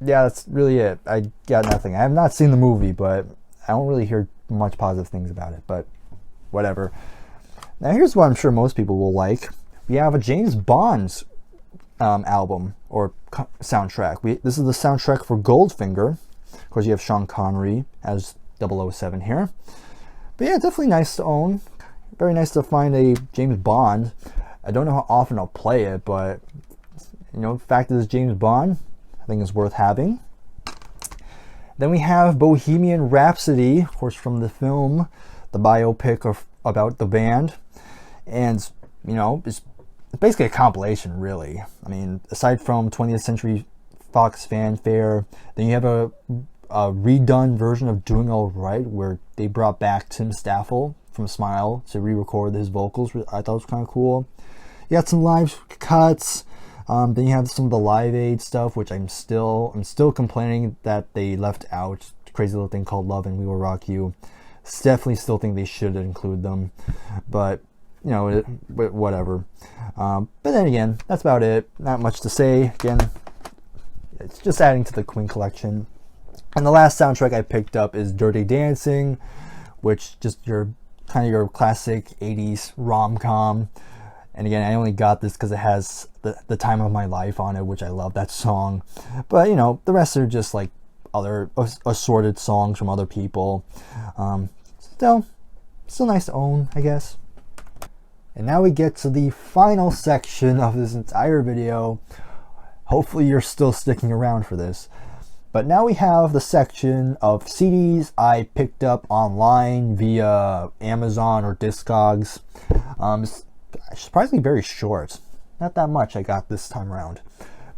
Yeah, that's really it. I got nothing. I have not seen the movie, but I don't really hear much positive things about it, but whatever. Now here's what I'm sure most people will like. We have a James Bond album or soundtrack. This is the soundtrack for Goldfinger. Of course, you have Sean Connery as 007 here. But yeah, definitely nice to own. Very nice to find a James Bond. I don't know how often I'll play it, but you know, the fact that it's James Bond, I think it's worth having. Then we have Bohemian Rhapsody, of course, from the film, the biopic about the band. And, you know, it's basically a compilation, really. I mean, aside from 20th Century Fox Fanfare, then you have a redone version of Doing All Right, where they brought back Tim Staffel from Smile to re-record his vocals. I thought it was kind of cool. You got some live cuts. Then you have some of the Live Aid stuff, which I'm still complaining that they left out. Crazy Little Thing Called Love and We Will Rock You. Definitely still think they should include them. But you know, whatever. But then again, that's about it. Not much to say. Again, it's just adding to the Queen collection. And the last soundtrack I picked up is Dirty Dancing, which just your kind of your classic 80s rom-com. And again, I only got this because it has the Time of My Life on it, which I love that song. But you know, the rest are just like other assorted songs from other people. Still nice to own, I guess. And now we get to the final section of this entire video. Hopefully you're still sticking around for this. But now we have the section of CDs I picked up online via Amazon or Discogs. It's surprisingly very short. Not that much I got this time around.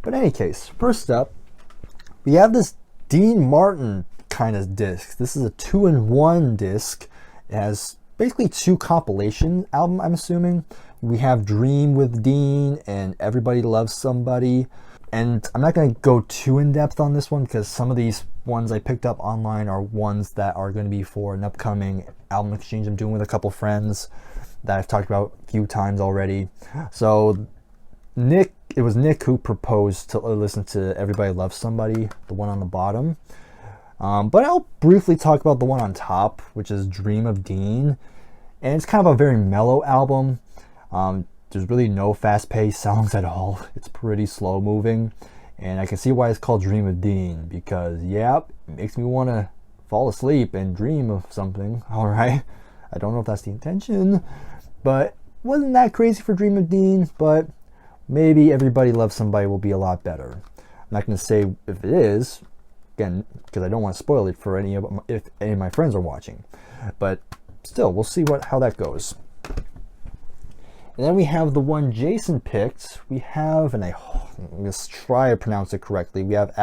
But in any case, first up, we have this Dean Martin kind of disc. This is a 2-in-1 disc. It has basically 2 compilation albums, I'm assuming. We have Dream with Dean and Everybody Loves Somebody. And I'm not going to go too in depth on this one because some of these ones I picked up online are ones that are going to be for an upcoming album exchange I'm doing with a couple friends that I've talked about a few times already. So it was Nick who proposed to listen to Everybody Loves Somebody, the one on the bottom. But I'll briefly talk about the one on top, which is Dream of Dean. And it's kind of a very mellow album. There's really no fast-paced songs at all. It's pretty slow-moving. And I can see why it's called Dream of Dean, because, yeah, it makes me want to fall asleep and dream of something. Alright? I don't know if that's the intention, but wasn't that crazy for Dream of Dean, but maybe Everybody Loves Somebody will be a lot better. I'm not going to say if it is, again, because I don't want to spoil it for if any of my friends are watching. But still, we'll see how that goes. And then we have the one Jason picked. We have, and I'm going to try to pronounce it correctly. We have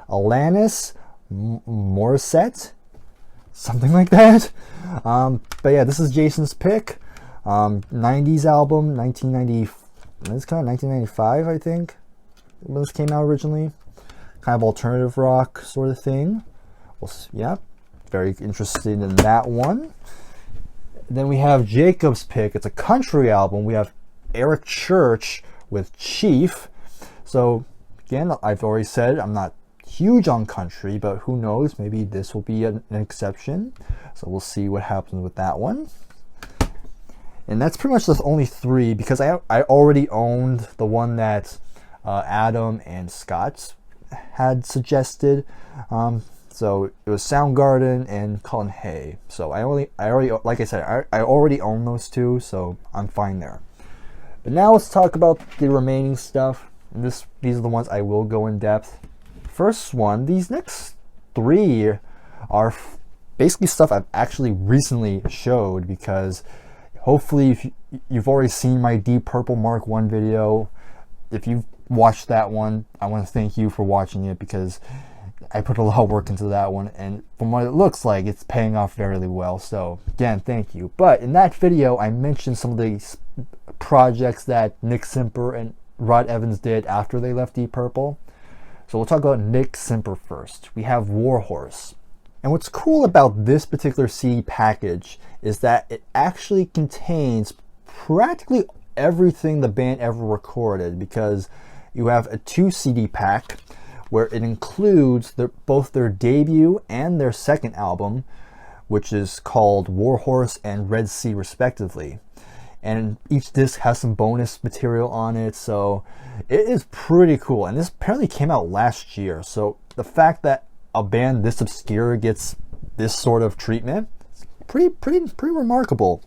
Alanis Morissette, something like that. But yeah, this is Jason's pick. 90s album, 1990. It's kind of 1995, I think, when this came out originally. Kind of alternative rock sort of thing. Well, yeah, very interested in that one. Then we have Jacob's pick. It's a country album. We have Eric Church with Chief. So again, I've already said I'm not huge on country, but who knows? Maybe this will be an exception. So we'll see what happens with that one. And that's pretty much the only 3 because I already owned the one that Adam and Scott had suggested. So it was Soundgarden and Colin Hay. So I already, like I said, I already own those 2, so I'm fine there. But now let's talk about the remaining stuff. And these are the ones I will go in depth. First one, these next 3 are basically stuff I've actually recently showed because hopefully if you've already seen my Deep Purple Mark 1 video. If you've watched that one, I want to thank you for watching it because I put a lot of work into that one, and from what it looks like, it's paying off fairly well. So again, thank you. But in that video, I mentioned some of the projects that Nick Simper and Rod Evans did after they left Deep Purple. So we'll talk about Nick Simper first. We have Warhorse. And what's cool about this particular CD package is that it actually contains practically everything the band ever recorded, because you have a 2 CD pack where it includes both their debut and their second album, which is called Warhorse and Red Sea respectively. And each disc has some bonus material on it, so it is pretty cool. And this apparently came out last year, so the fact that a band this obscure gets this sort of treatment, it's pretty remarkable.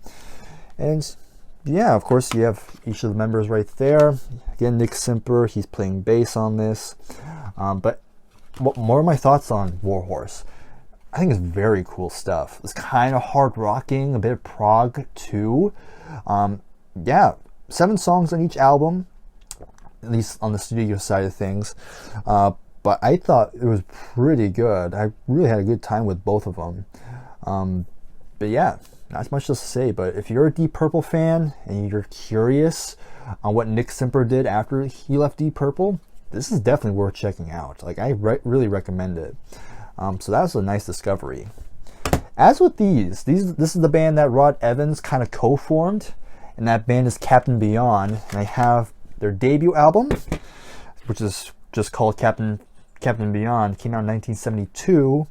And yeah, of course, you have each of the members right there. Again, Nick Simper, he's playing bass on this. But more of my thoughts on Warhorse. I think it's very cool stuff. It's kind of hard rocking, a bit of prog too. Yeah, 7 songs on each album, at least on the studio side of things. But I thought it was pretty good. I really had a good time with both of them. But yeah, not much to say. But if you're a Deep Purple fan and you're curious on what Nick Simper did after he left Deep Purple, this is definitely worth checking out. Like, I really recommend it. So that was a nice discovery. As with this is the band that Rod Evans kind of co-formed, and that band is Captain Beyond. And I have their debut album, which is just called Captain Beyond, came out in 1972.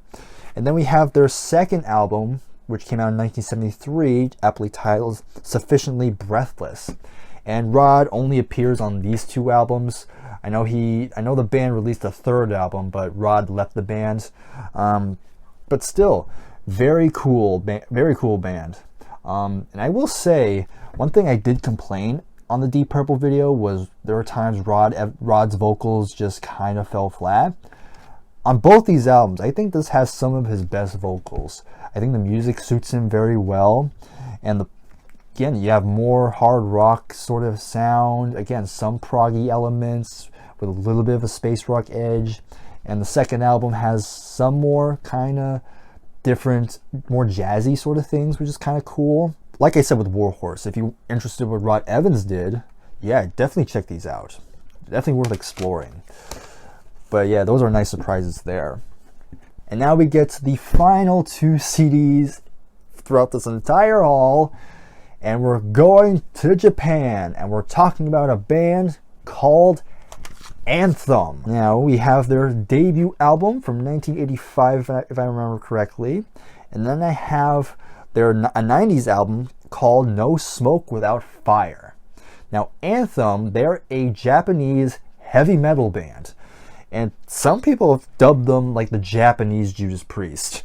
And then we have their second album, which came out in 1973, aptly titled Sufficiently Breathless. And Rod only appears on these two albums. I know the band released a third album, but Rod left the band. But still, very cool band. And I will say, one thing I did complain on the Deep Purple video was there were times Rod's vocals just kind of fell flat. On both these albums, I think this has some of his best vocals. I think the music suits him very well. And again, you have more hard rock sort of sound. Again, some proggy elements with a little bit of a space rock edge. And the second album has some more kind of different, more jazzy sort of things, which is kind of cool. Like I said with Warhorse, if you're interested in what Rod Evans did, yeah, definitely check these out. Definitely worth exploring. But yeah, those are nice surprises there. And now we get to the final two CDs throughout this entire haul. And we're going to Japan. And we're talking about a band called Anthem. Now, we have their debut album from 1985, if I remember correctly. And then I have a 90s album called No Smoke Without Fire. Now, Anthem, they're a Japanese heavy metal band. And some people have dubbed them like the Japanese Judas Priest,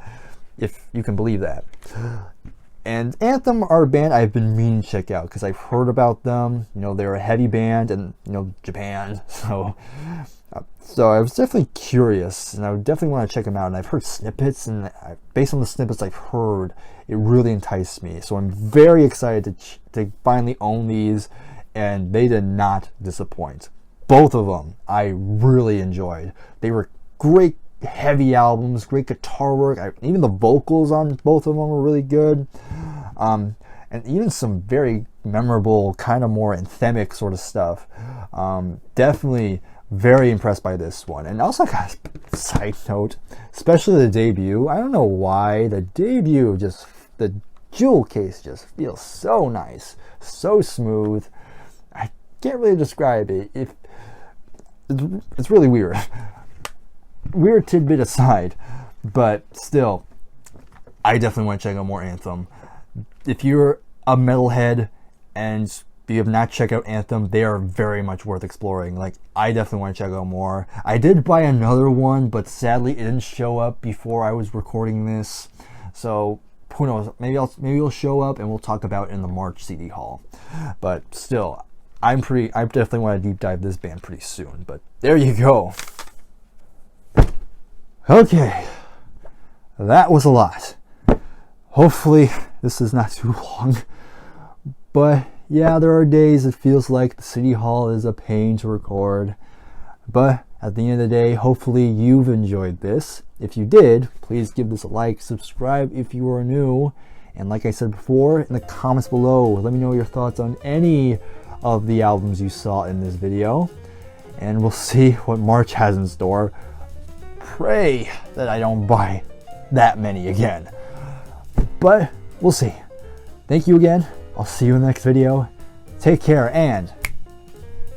if you can believe that. And Anthem are a band I've been meaning to check out because I've heard about them. You know, they're a heavy band and, you know, Japan. So I was definitely curious and I would definitely want to check them out. And I've heard snippets, and based on the snippets I've heard, it really enticed me. So I'm very excited to finally own these, and they did not disappoint. Both of them I really enjoyed. They were great heavy albums, great guitar work. Even the vocals on both of them were really good. And even some very memorable, kind of more anthemic sort of stuff. Definitely very impressed by this one. And also got a side note, especially the debut. I don't know why the debut, just the jewel case just feels so nice, so smooth. I can't really describe it. It's really weird. Weird tidbit aside, but still, I definitely want to check out more Anthem. If you're a metalhead and you have not checked out Anthem, they are very much worth exploring. Like, I definitely want to check out more. I did buy another one, but sadly it didn't show up before I was recording this. So who knows? Maybe it'll show up and we'll talk about it in the March CD haul. But still, I definitely want to deep dive this band pretty soon. But there you go. Okay, that was a lot. Hopefully this is not too long. But yeah, there are days it feels like the City Hall is a pain to record. But at the end of the day, hopefully you've enjoyed this. If you did, please give this a like, subscribe if you are new. And like I said before, in the comments below, let me know your thoughts on any of the albums you saw in this video. And we'll see what March has in store. Pray that I don't buy that many again. But we'll see. Thank you again. I'll see you in the next video. Take care and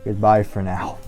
goodbye for now.